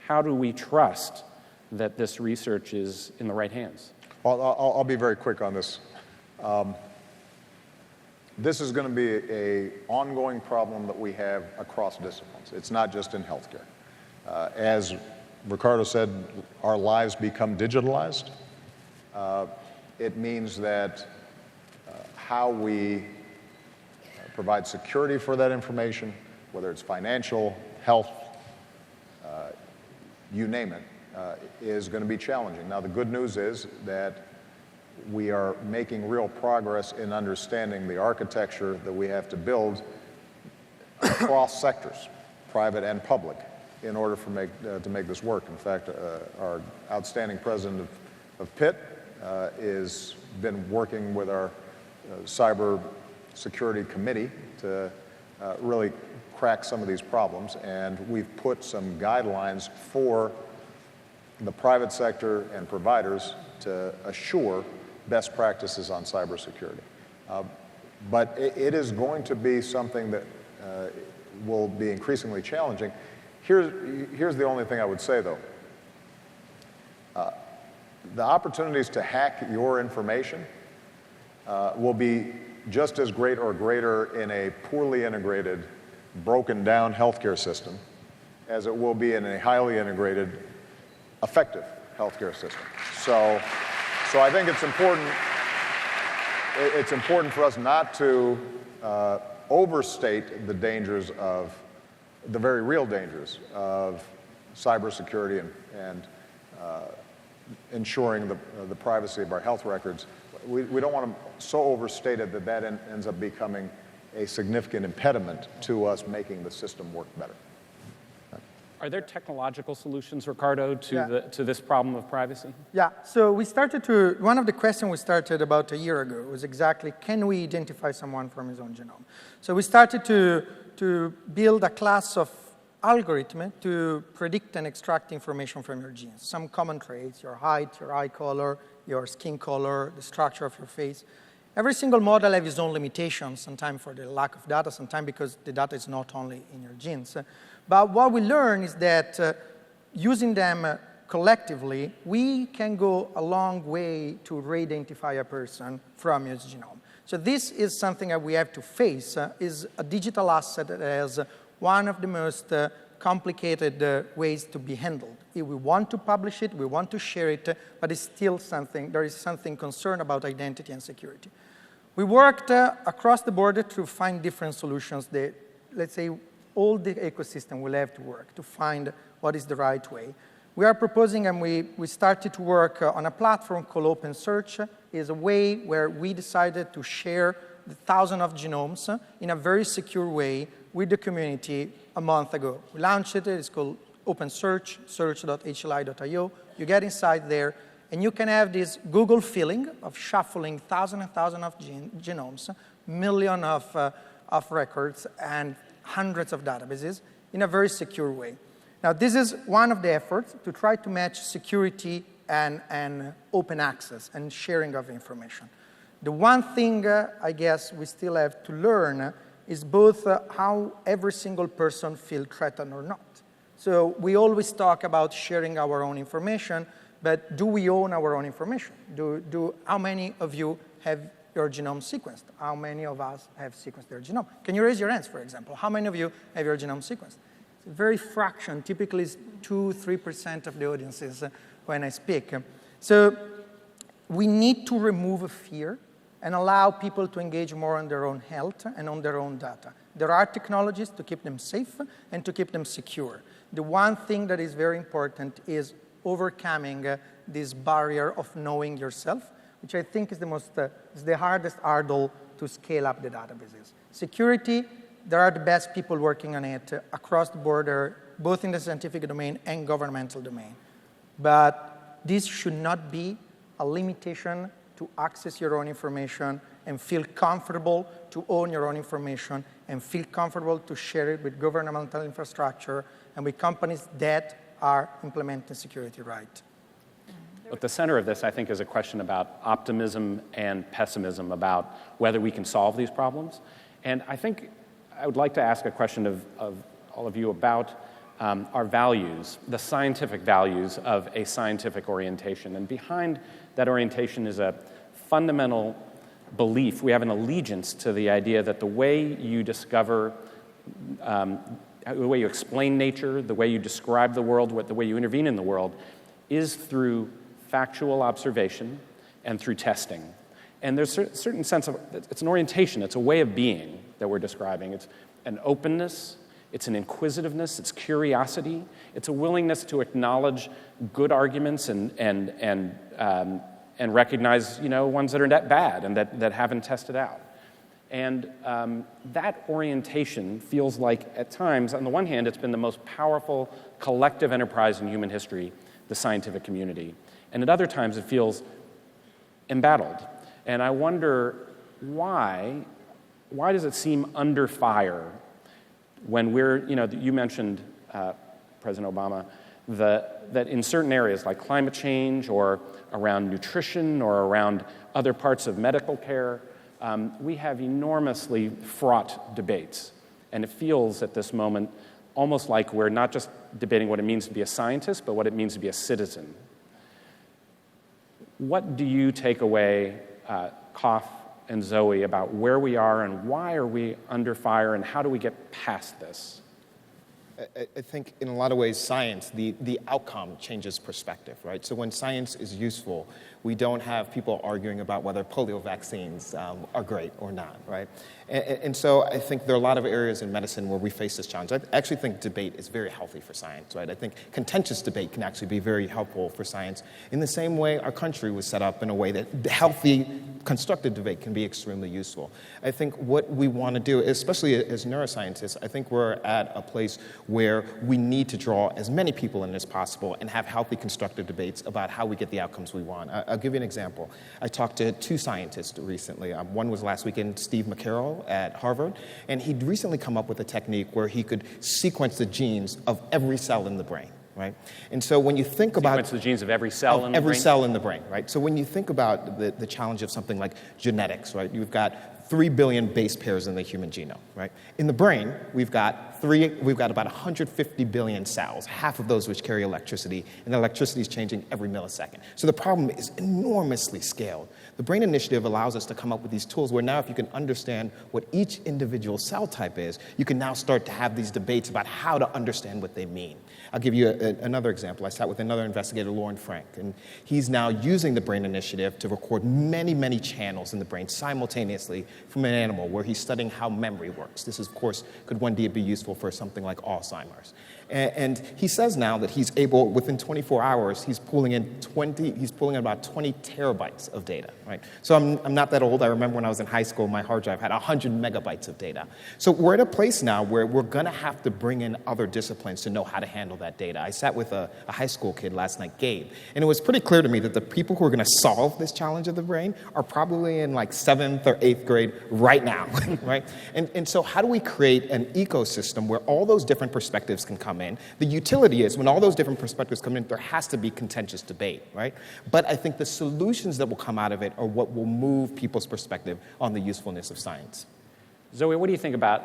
how do we trust that this research is in the right hands? Well, I'll be very quick on this. This is going to be an ongoing problem that we have across disciplines. It's not just in healthcare. As Ricardo said, our lives become digitalized. It means that how we provide security for that information, whether it's financial, health, you name it, is going to be challenging. Now, the good news is that we are making real progress in understanding the architecture that we have to build across sectors, private and public, in order to make this work. In fact, our outstanding president of Pitt has been working with our cyber security committee to really crack some of these problems, and we've put some guidelines for the private sector and providers to assure best practices on cybersecurity. But it is going to be something that will be increasingly challenging. Here's the only thing I would say, though. The opportunities to hack your information will be just as great or greater in a poorly integrated, broken down healthcare system as it will be in a highly integrated, effective healthcare system. So I think it's important for us not to overstate the dangers of, the very real dangers of cybersecurity and ensuring the privacy of our health records. We don't want to so overstate it that ends up becoming a significant impediment to us making the system work better. Are there technological solutions, Ricardo, to this problem of privacy? Yeah, so one of the questions we started about a year ago was exactly, can we identify someone from his own genome? So we started to build a class of algorithm to predict and extract information from your genes. Some common traits, your height, your eye color, your skin color, the structure of your face. Every single model has its own limitations, sometimes for the lack of data, sometimes because the data is not only in your genes. But what we learn is that using them collectively, we can go a long way to re-identify a person from his genome. So this is something that we have to face, is a digital asset that has one of the most complicated ways to be handled. If we want to publish it, we want to share it, but it's still something, there is something concerned about identity and security. We worked across the border to find different solutions that, let's say, all the ecosystem will have to work to find what is the right way. We are proposing, and we started to work on a platform called OpenSearch. It's a way where we decided to share the thousands of genomes in a very secure way with the community a month ago. We launched it. It's called OpenSearch, search.hli.io. You get inside there, and you can have this Google feeling of shuffling thousands and thousands of genomes, millions of records, and hundreds of databases in a very secure way. Now, this is one of the efforts to try to match security and open access and sharing of information. The one thing I guess we still have to learn is both how every single person feels threatened or not. So we always talk about sharing our own information, but do we own our own information? How many of you have your genome sequenced? How many of us have sequenced their genome? Can you raise your hands, for example? How many of you have your genome sequenced? It's a very fraction, typically it's 2-3% of the audiences when I speak. So we need to remove fear and allow people to engage more on their own health and on their own data. There are technologies to keep them safe and to keep them secure. The one thing that is very important is overcoming this barrier of knowing yourself, which I think is the hardest hurdle to scale up the databases. Security, there are the best people working on it across the border, both in the scientific domain and governmental domain. But this should not be a limitation to access your own information and feel comfortable to own your own information and feel comfortable to share it with governmental infrastructure and with companies that are implementing security right. At the center of this, I think, is a question about optimism and pessimism about whether we can solve these problems. And I think I would like to ask a question of all of you about our values, the scientific values of a scientific orientation. And behind that orientation is a fundamental belief. We have an allegiance to the idea that the way you discover, the way you explain nature, the way you describe the world, the way you intervene in the world, is through factual observation and through testing. And there's a certain sense of, it's an orientation, it's a way of being that we're describing. It's an openness, it's an inquisitiveness, it's curiosity, it's a willingness to acknowledge good arguments and recognize, ones that are bad and that haven't tested out. And that orientation feels like, at times, on the one hand, it's been the most powerful collective enterprise in human history, the scientific community. And at other times, it feels embattled. And I wonder why does it seem under fire when we're, you mentioned, President Obama, that in certain areas like climate change or around nutrition or around other parts of medical care, we have enormously fraught debates. And it feels at this moment almost like we're not just debating what it means to be a scientist, but what it means to be a citizen. What do you take away, Kof and Zoe, about where we are and why are we under fire and how do we get past this? I think in a lot of ways, science, the outcome changes perspective, right? So when science is useful, we don't have people arguing about whether polio vaccines are great or not, right? And so I think there are a lot of areas in medicine where we face this challenge. I actually think debate is very healthy for science, right? I think contentious debate can actually be very helpful for science. In the same way, our country was set up in a way that healthy, constructive debate can be extremely useful. I think what we want to do, especially as neuroscientists, I think we're at a place where we need to draw as many people in as possible and have healthy, constructive debates about how we get the outcomes we want. I'll give you an example. I talked to two scientists recently. One was last weekend, Steve McCarroll at Harvard, and he'd recently come up with a technique where he could sequence the genes of every cell in the brain. right? And so when you think about Sequence the genes of every cell in the every brain? cell in the brain, right? So when you think about the challenge of something like genetics, right? You've got 3 billion base pairs in the human genome, right? In the brain, we've got about 150 billion cells, half of those which carry electricity, and the electricity is changing every millisecond. So the problem is enormously scaled. The Brain Initiative allows us to come up with these tools where now if you can understand what each individual cell type is, you can now start to have these debates about how to understand what they mean. I'll give you another example. I sat with another investigator, Lauren Frank, and he's now using the Brain Initiative to record many, many channels in the brain simultaneously from an animal where he's studying how memory works. This, of course, could one day be useful for something like Alzheimer's. And he says now that he's able, within 24 hours, he's pulling in about 20 terabytes of data, right? So I'm not that old. I remember when I was in high school, my hard drive had 100 megabytes of data. So we're at a place now where we're going to have to bring in other disciplines to know how to handle that data. I sat with a high school kid last night, Gabe, and it was pretty clear to me that the people who are going to solve this challenge of the brain are probably in like 7th or 8th grade right now, right? And so how do we create an ecosystem where all those different perspectives can come in? The utility is when all those different perspectives come in, there has to be contentious debate, right? But I think the solutions that will come out of it are what will move people's perspective on the usefulness of science. Zoe, what do you think about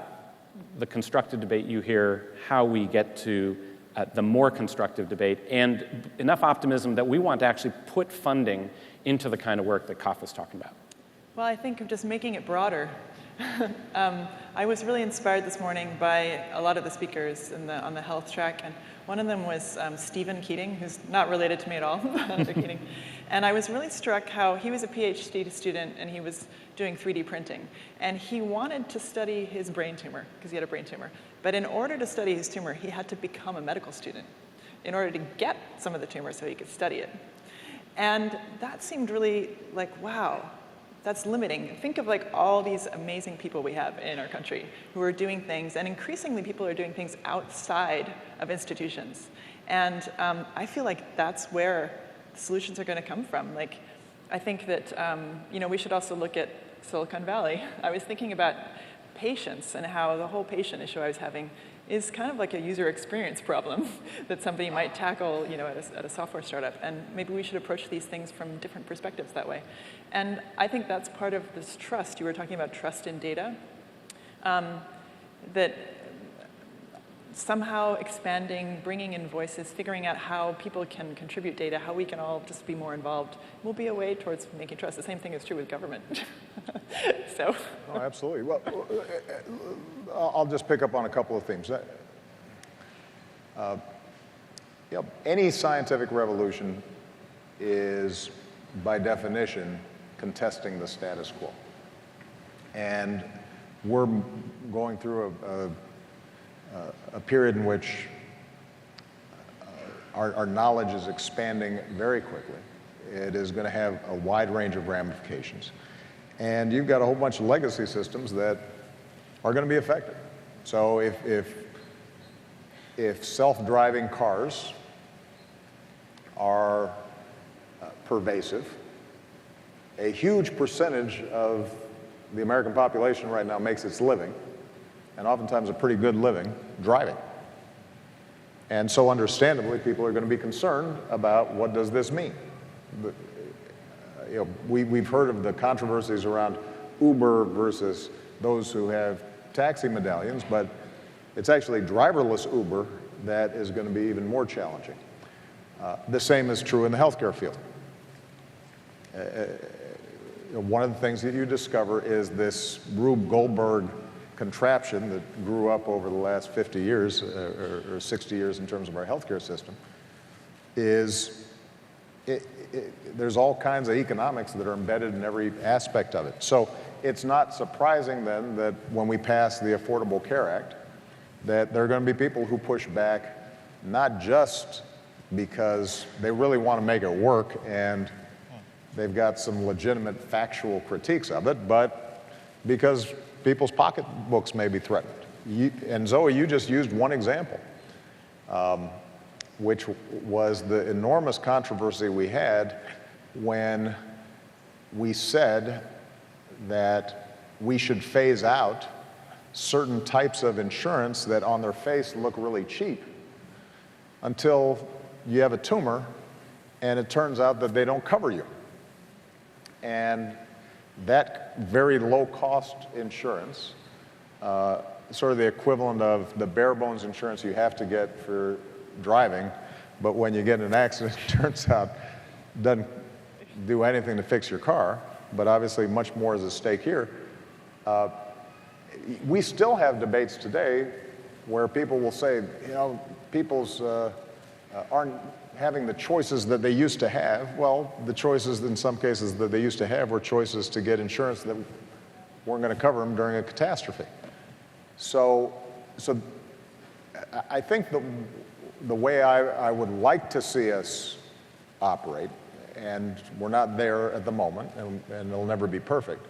the constructive debate you hear, how we get to the more constructive debate, and enough optimism that we want to actually put funding into the kind of work that Kaf is talking about? Well, I think of just making it broader. I was really inspired this morning by a lot of the speakers on the health track, and one of them was Stephen Keating, who's not related to me at all, Keating. And I was really struck how he was a PhD student and he was doing 3D printing. And he wanted to study his brain tumor, because he had a brain tumor. But in order to study his tumor, he had to become a medical student in order to get some of the tumor so he could study it. And that seemed really like, wow, that's limiting. Think of like all these amazing people we have in our country who are doing things, and increasingly people are doing things outside of institutions. And I feel like that's where solutions are going to come from. Like, I think that we should also look at Silicon Valley. I was thinking about patience and how the whole patient issue I was having is kind of like a user experience problem that somebody might tackle, at a software startup. And maybe we should approach these things from different perspectives that way. And I think that's part of this trust. You were talking about trust in data. That somehow expanding, bringing in voices, figuring out how people can contribute data, how we can all just be more involved, will be a way towards making trust. The same thing is true with government. So. Oh, absolutely. Well, I'll just pick up on a couple of themes. Any scientific revolution is, by definition, contesting the status quo. And we're going through a period in which our knowledge is expanding very quickly. It is going to have a wide range of ramifications. And you've got a whole bunch of legacy systems that are going to be affected. So if self-driving cars are pervasive, a huge percentage of the American population right now makes its living, and oftentimes a pretty good living, driving. And so understandably, people are going to be concerned about what does this mean. We've heard of the controversies around Uber versus those who have taxi medallions, but it's actually driverless Uber that is going to be even more challenging. The same is true in the healthcare field. One of the things that you discover is this Rube Goldberg contraption that grew up over the last 50 years or 60 years in terms of our healthcare system is there's all kinds of economics that are embedded in every aspect of it. So it's not surprising then that when we pass the Affordable Care Act, that there are going to be people who push back, not just because they really want to make it work and they've got some legitimate factual critiques of it, but because people's pocketbooks may be threatened. And Zoe, you just used one example, which was the enormous controversy we had when we said that we should phase out certain types of insurance that on their face look really cheap. until you have a tumor and it turns out that they don't cover you. And that very low-cost insurance, sort of the equivalent of the bare-bones insurance you have to get for driving, but when you get in an accident, it turns out doesn't do anything to fix your car, but obviously much more is at stake here. We still have debates today where people will say, people's aren't having the choices that they used to have. Well, the choices in some cases that they used to have were choices to get insurance that weren't going to cover them during a catastrophe. So I think the way I would like to see us operate, and we're not there at the moment, and it'll never be perfect,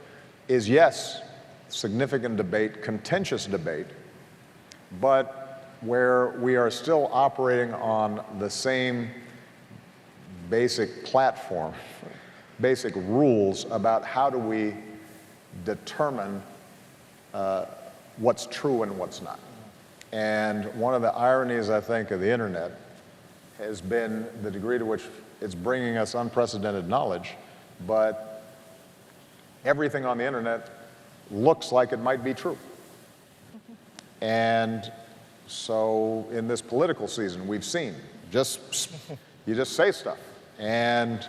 is yes, significant debate, contentious debate, but where we are still operating on the same basic platform, basic rules about how do we determine what's true and what's not. And one of the ironies, I think, of the internet has been the degree to which it's bringing us unprecedented knowledge, but everything on the internet looks like it might be true. And so in this political season, we've seen you just say stuff, and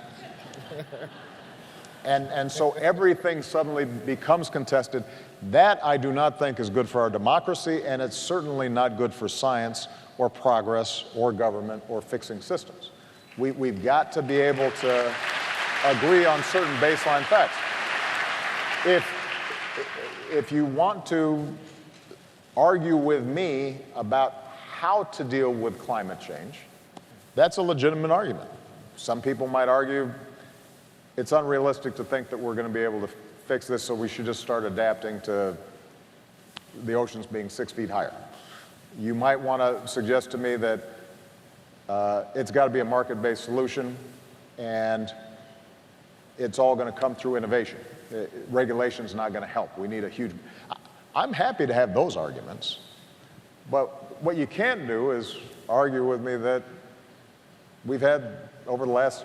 so everything suddenly becomes contested. That I do not think is good for our democracy, and it's certainly not good for science or progress or government or fixing systems. We've got to be able to agree on certain baseline facts. If you want to argue with me about how to deal with climate change, that's a legitimate argument. Some people might argue it's unrealistic to think that we're going to be able to fix this, so we should just start adapting to the oceans being 6 feet higher. You might want to suggest to me that it's got to be a market-based solution, and it's all going to come through innovation. Regulation's not going to help. We need a huge... I'm happy to have those arguments, but what you can't do is argue with me that we've had, over the last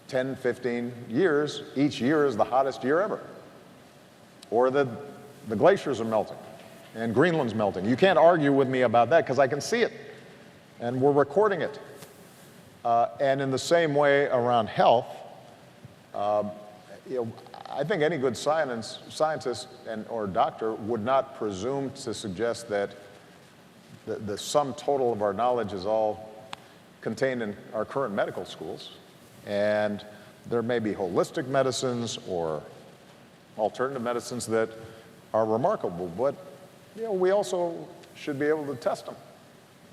10, 15 years, each year is the hottest year ever, or that the glaciers are melting and Greenland's melting. You can't argue with me about that because I can see it, and we're recording it. And in the same way around health, I think any good scientist or doctor would not presume to suggest that the sum total of our knowledge is all contained in our current medical schools. And there may be holistic medicines or alternative medicines that are remarkable, but we also should be able to test them.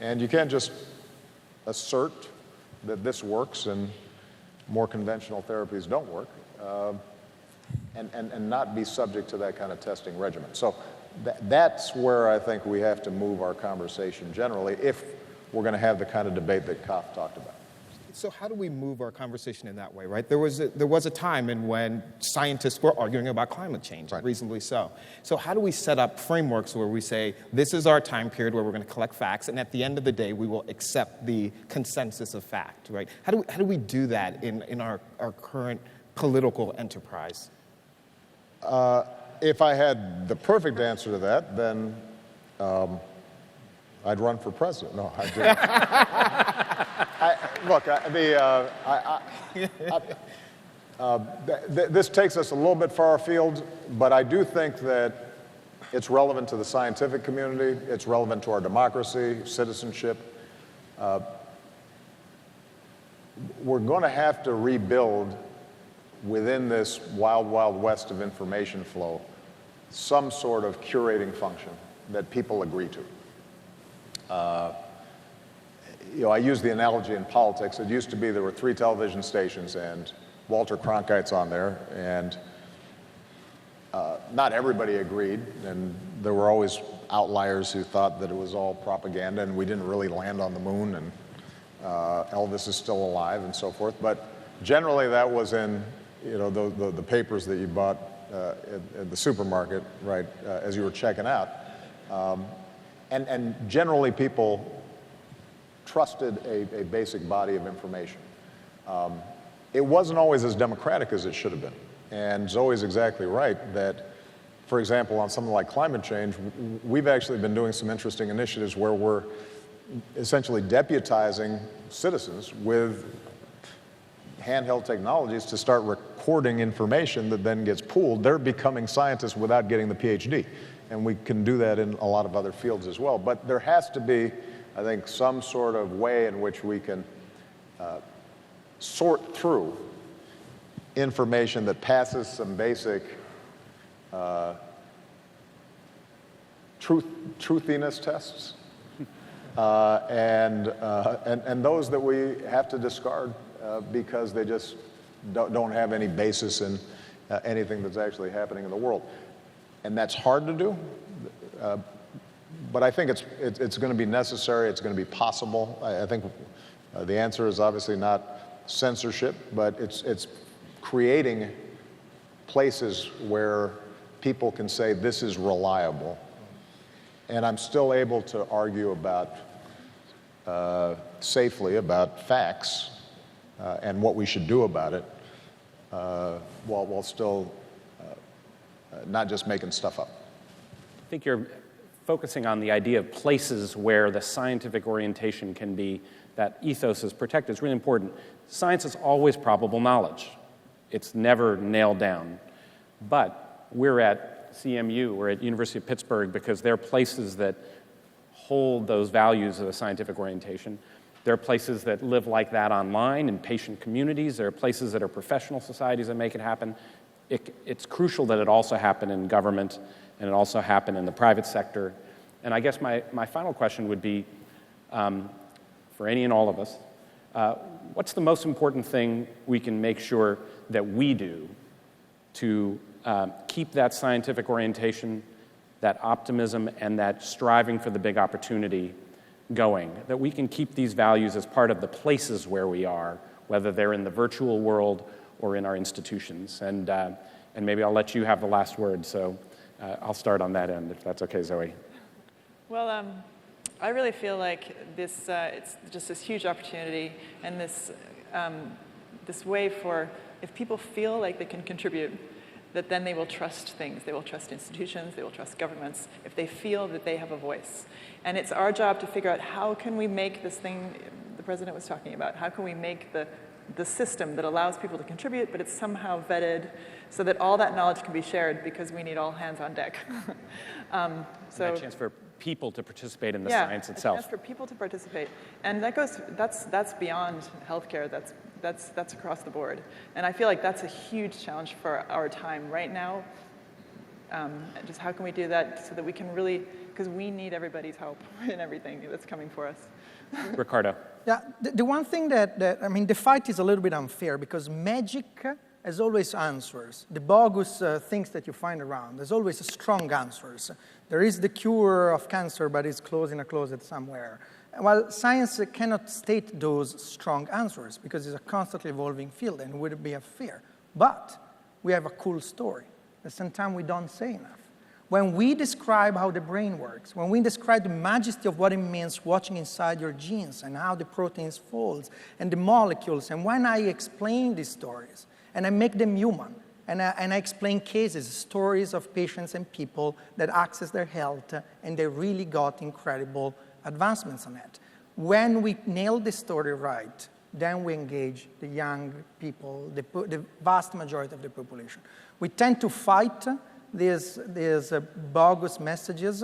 And you can't just assert that this works and more conventional therapies don't work. And not be subject to that kind of testing regimen. So that's where I think we have to move our conversation generally if we're going to have the kind of debate that Koff talked about. So how do we move our conversation in that way, right? There was a time in when scientists were arguing about climate change, right, reasonably so. So how do we set up frameworks where we say, this is our time period where we're going to collect facts, and at the end of the day, we will accept the consensus of fact, right? How do we do that in our current political enterprise? If I had the perfect answer to that, then I'd run for president. No, I didn't. This takes us a little bit far afield, but I do think that it's relevant to the scientific community. It's relevant to our democracy, citizenship. We're going to have to rebuild within this wild, wild west of information flow some sort of curating function that people agree to. I use the analogy in politics. It used to be there were 3 television stations and Walter Cronkite's on there, and not everybody agreed, and there were always outliers who thought that it was all propaganda and we didn't really land on the moon and Elvis is still alive and so forth. But generally that was in the papers that you bought at the supermarket, right, as you were checking out. And generally people trusted a basic body of information. It wasn't always as democratic as it should have been. And Zoe's exactly right that, for example, on something like climate change, we've actually been doing some interesting initiatives where we're essentially deputizing citizens with handheld technologies to start recording information that then gets pooled. They're becoming scientists without getting the PhD. And we can do that in a lot of other fields as well. But there has to be, I think, some sort of way in which we can sort through information that passes some basic truthiness tests, and those that we have to discard because they just don't have any basis in anything that's actually happening in the world. And that's hard to do, but I think it's going to be necessary, it's going to be possible. I think the answer is obviously not censorship, but it's creating places where people can say this is reliable. And I'm still able to argue about safely about facts and what we should do about it, while still not just making stuff up. I think you're focusing on the idea of places where the scientific orientation can be, that ethos is protected. It's really important. Science is always probable knowledge. It's never nailed down. But we're at CMU, we're at University of Pittsburgh because they're places that hold those values of a scientific orientation. There are places that live like that online in patient communities. There are places that are professional societies that make it happen. It's crucial that it also happen in government and it also happen in the private sector. And I guess my final question would be, for any and all of us, what's the most important thing we can make sure that we do to keep that scientific orientation, that optimism, and that striving for the big opportunity going, that we can keep these values as part of the places where we are, whether they're in the virtual world or in our institutions. And maybe I'll let you have the last word, so I'll start on that end, if that's okay, Zoe. Well, I really feel like this it's just this huge opportunity and this way for, if people feel like they can contribute, that then they will trust things. They will trust institutions, they will trust governments, if they feel that they have a voice. And it's our job to figure out how can we make this thing the president was talking about, how can we make the system that allows people to contribute, but it's somehow vetted so that all that knowledge can be shared, because we need all hands on deck. So a chance for people to participate in the science itself. A chance for people to participate. And that's beyond healthcare, that's across the board. And I feel like that's a huge challenge for our time right now. Just how can we do that so that we can really, because we need everybody's help in everything that's coming for us. Ricardo. Yeah, the one thing that, I mean, the fight is a little bit unfair because magic has always answers. The bogus things that you find around, there's always strong answers. There is the cure of cancer, but it's closed in a closet somewhere. Well, science cannot state those strong answers because it's a constantly evolving field and it would be unfair. But we have a cool story that sometimes we don't say enough. When we describe how the brain works, when we describe the majesty of what it means watching inside your genes and how the proteins fold and the molecules, and when I explain these stories and I make them human, and I explain cases, stories of patients and people that access their health and they really got incredible advancements on it. When we nail the story right, then we engage the young people, the vast majority of the population. We tend to fight these bogus messages,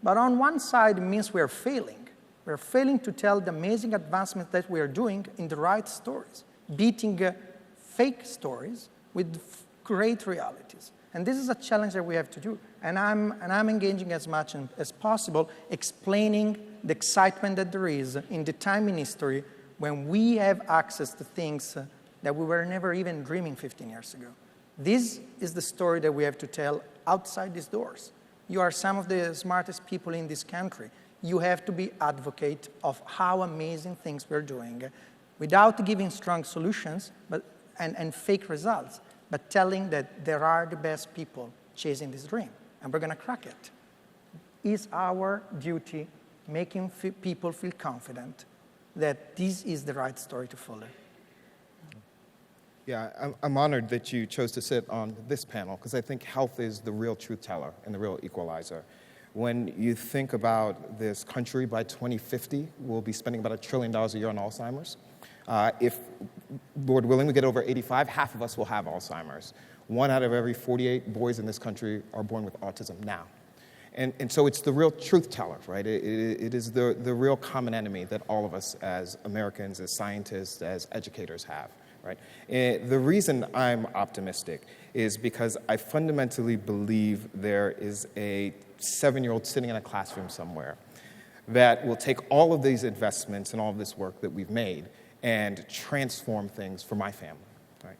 but on one side it means we're failing. We're failing to tell the amazing advancements that we are doing in the right stories, beating fake stories with great realities. And this is a challenge that we have to do. And I'm engaging as much as possible, explaining the excitement that there is in the time in history when we have access to things that we were never even dreaming 15 years ago. This is the story that we have to tell outside these doors. You are some of the smartest people in this country. You have to be advocate of how amazing things we're doing without giving strong solutions and fake results, but telling that there are the best people chasing this dream, and we're going to crack it. It's our duty making people feel confident that this is the right story to follow. Yeah, I'm honored that you chose to sit on this panel because I think health is the real truth teller and the real equalizer. When you think about this country, by 2050, we'll be spending about $1 trillion a year on Alzheimer's. If, Lord willing, we get over 85, half of us will have Alzheimer's. 1 out of every 48 boys in this country are born with autism now. And so it's the real truth teller, right? It is the real common enemy that all of us as Americans, as scientists, as educators have, right? And the reason I'm optimistic is because I fundamentally believe there is a 7-year-old sitting in a classroom somewhere that will take all of these investments and all of this work that we've made and transform things for my family, right?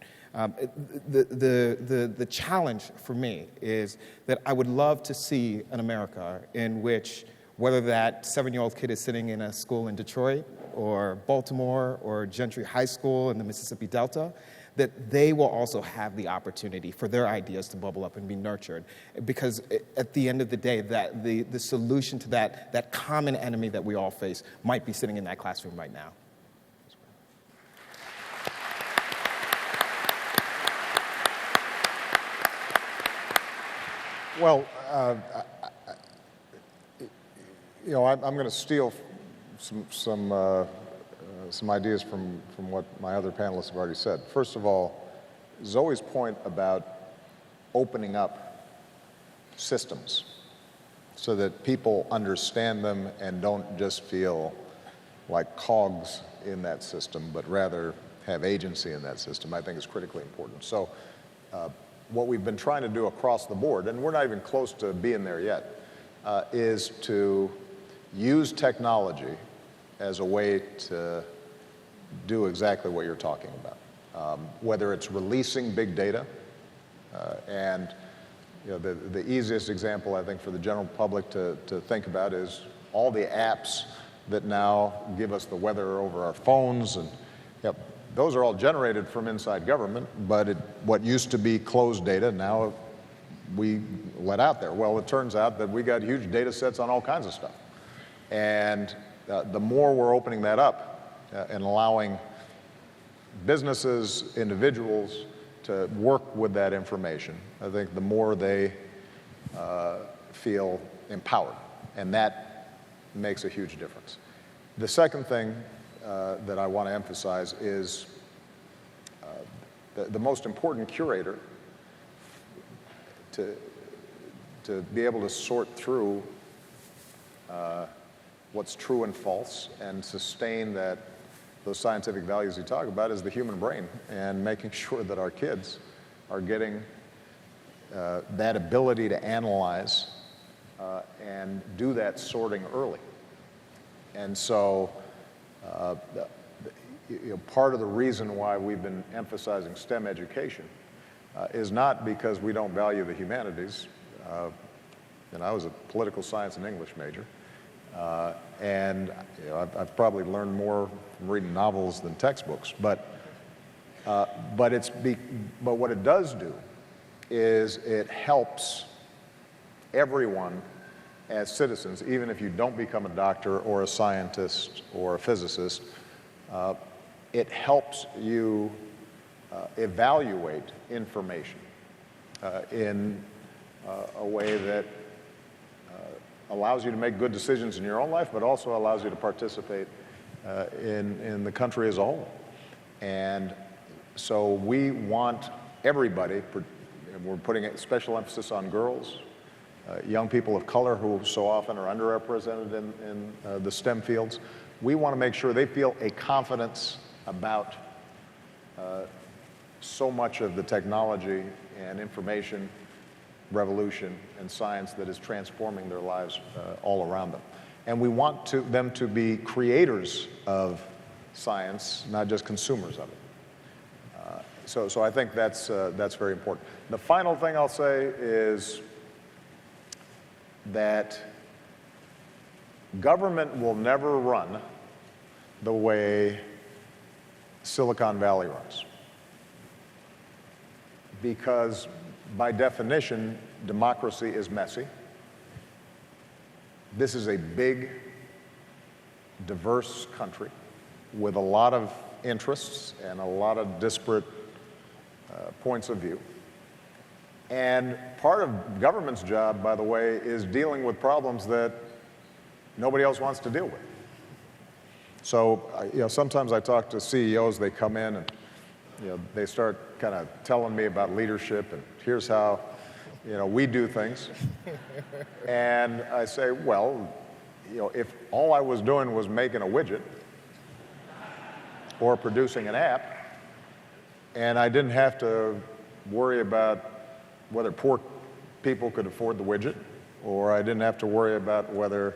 The challenge for me is that I would love to see an America in which, whether that 7-year-old kid is sitting in a school in Detroit or Baltimore or Gentry High School in the Mississippi Delta, that they will also have the opportunity for their ideas to bubble up and be nurtured. Because at the end of the day, that the solution to that common enemy that we all face might be sitting in that classroom right now. Well, I'm going to steal some ideas from what my other panelists have already said. First of all, Zoe's point about opening up systems so that people understand them and don't just feel like cogs in that system, but rather have agency in that system, I think is critically important. So what we've been trying to do across the board, and we're not even close to being there yet, is to use technology as a way to do exactly what you're talking about. Whether it's releasing big data, and the easiest example I think for the general public to think about is all the apps that now give us the weather over our phones, and those are all generated from inside government, but what used to be closed data, now we let out there. Well, it turns out that we got huge data sets on all kinds of stuff. And the more we're opening that up and allowing businesses, individuals to work with that information, I think the more they feel empowered. And that makes a huge difference. The second thing that I want to emphasize is the most important curator to be able to sort through what's true and false and sustain those scientific values you talk about is the human brain, and making sure that our kids are getting that ability to analyze and do that sorting early. And so part of the reason why we've been emphasizing STEM education is not because we don't value the humanities. And I was a political science and English major, and I've probably learned more from reading novels than textbooks. But what it does do is it helps everyone as citizens, even if you don't become a doctor or a scientist or a physicist. It helps you evaluate information in a way that allows you to make good decisions in your own life, but also allows you to participate in the country as a whole. And so we want everybody, we're putting a special emphasis on girls, young people of color who so often are underrepresented in the STEM fields. We want to make sure they feel a confidence about so much of the technology and information revolution and science that is transforming their lives all around them. And we want them to be creators of science, not just consumers of it. So I think that's very important. The final thing I'll say is that government will never run the way Silicon Valley runs, because by definition, democracy is messy. This is a big, diverse country. with a lot of interests and a lot of disparate points of view. And part of government's job, by the way, is dealing with problems that nobody else wants to deal with. So, sometimes I talk to CEOs, they come in and, they start kind of telling me about leadership and here's how, we do things. And I say, well, if all I was doing was making a widget or producing an app, and I didn't have to worry about whether poor people could afford the widget, or I didn't have to worry about whether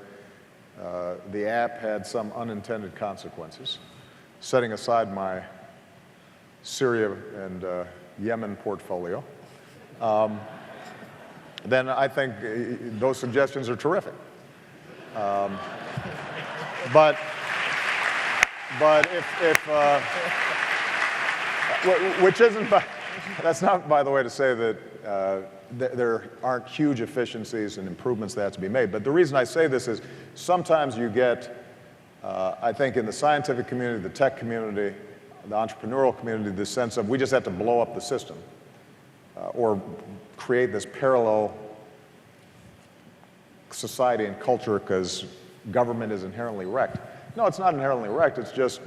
the app had some unintended consequences, setting aside my Syria and Yemen portfolio, then I think those suggestions are terrific. But if which isn't, that's not, by the way, to say that there aren't huge efficiencies and improvements that have to be made. But the reason I say this is sometimes you get, I think in the scientific community, the tech community, the entrepreneurial community, this sense of we just have to blow up the system or create this parallel society and culture because government is inherently wrecked. No, it's not inherently wrecked. It's just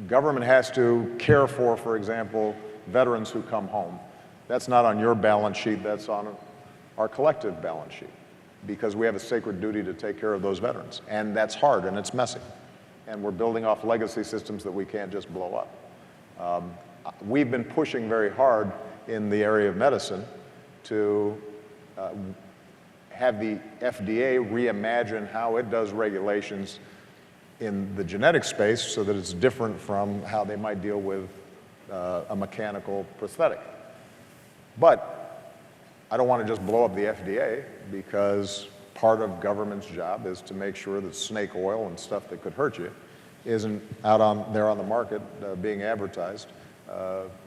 government has to care for example, veterans who come home. That's not on your balance sheet. That's on our collective balance sheet because we have a sacred duty to take care of those veterans. And that's hard and it's messy. And we're building off legacy systems that we can't just blow up. We've been pushing very hard in the area of medicine to have the FDA reimagine how it does regulations in the genetic space so that it's different from how they might deal with a mechanical prosthetic. But I don't want to just blow up the FDA because part of government's job is to make sure that snake oil and stuff that could hurt you isn't out there on the market being advertised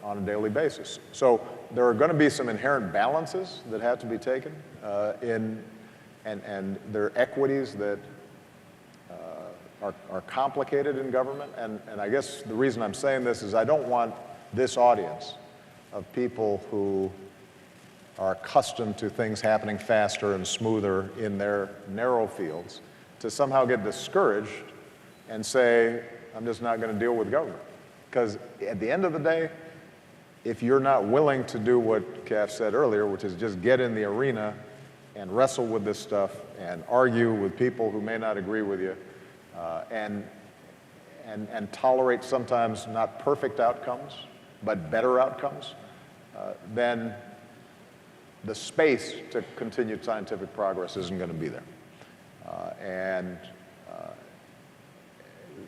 on a daily basis. So there are going to be some inherent balances that have to be taken and there are equities that are complicated in government. And I guess the reason I'm saying this is I don't want this audience of people who are accustomed to things happening faster and smoother in their narrow fields to somehow get discouraged and say, I'm just not going to deal with government. Because at the end of the day, if you're not willing to do what Kath said earlier, which is just get in the arena and wrestle with this stuff and argue with people who may not agree with you and tolerate sometimes not perfect outcomes, but better outcomes, then the space to continued scientific progress isn't going to be there.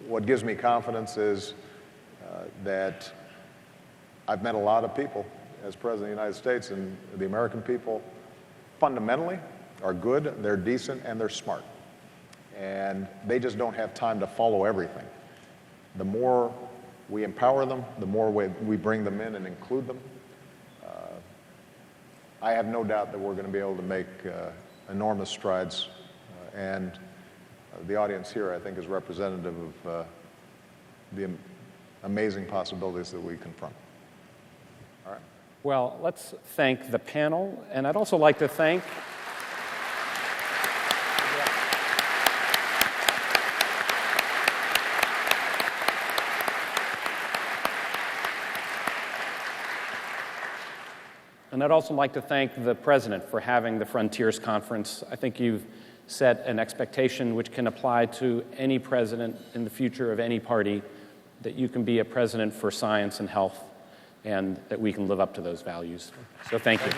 What gives me confidence is that I've met a lot of people as President of the United States, and the American people fundamentally are good, they're decent, and they're smart. And they just don't have time to follow everything. The more we empower them, the more we bring them in and include them. I have no doubt that we're going to be able to make enormous strides. And the audience here, I think, is representative of the amazing possibilities that we confront. All right. Well, let's thank the panel. And I'd also like to thank the President for having the Frontiers Conference. I think you've set an expectation which can apply to any president in the future of any party, that you can be a president for science and health, and that we can live up to those values. So thank you.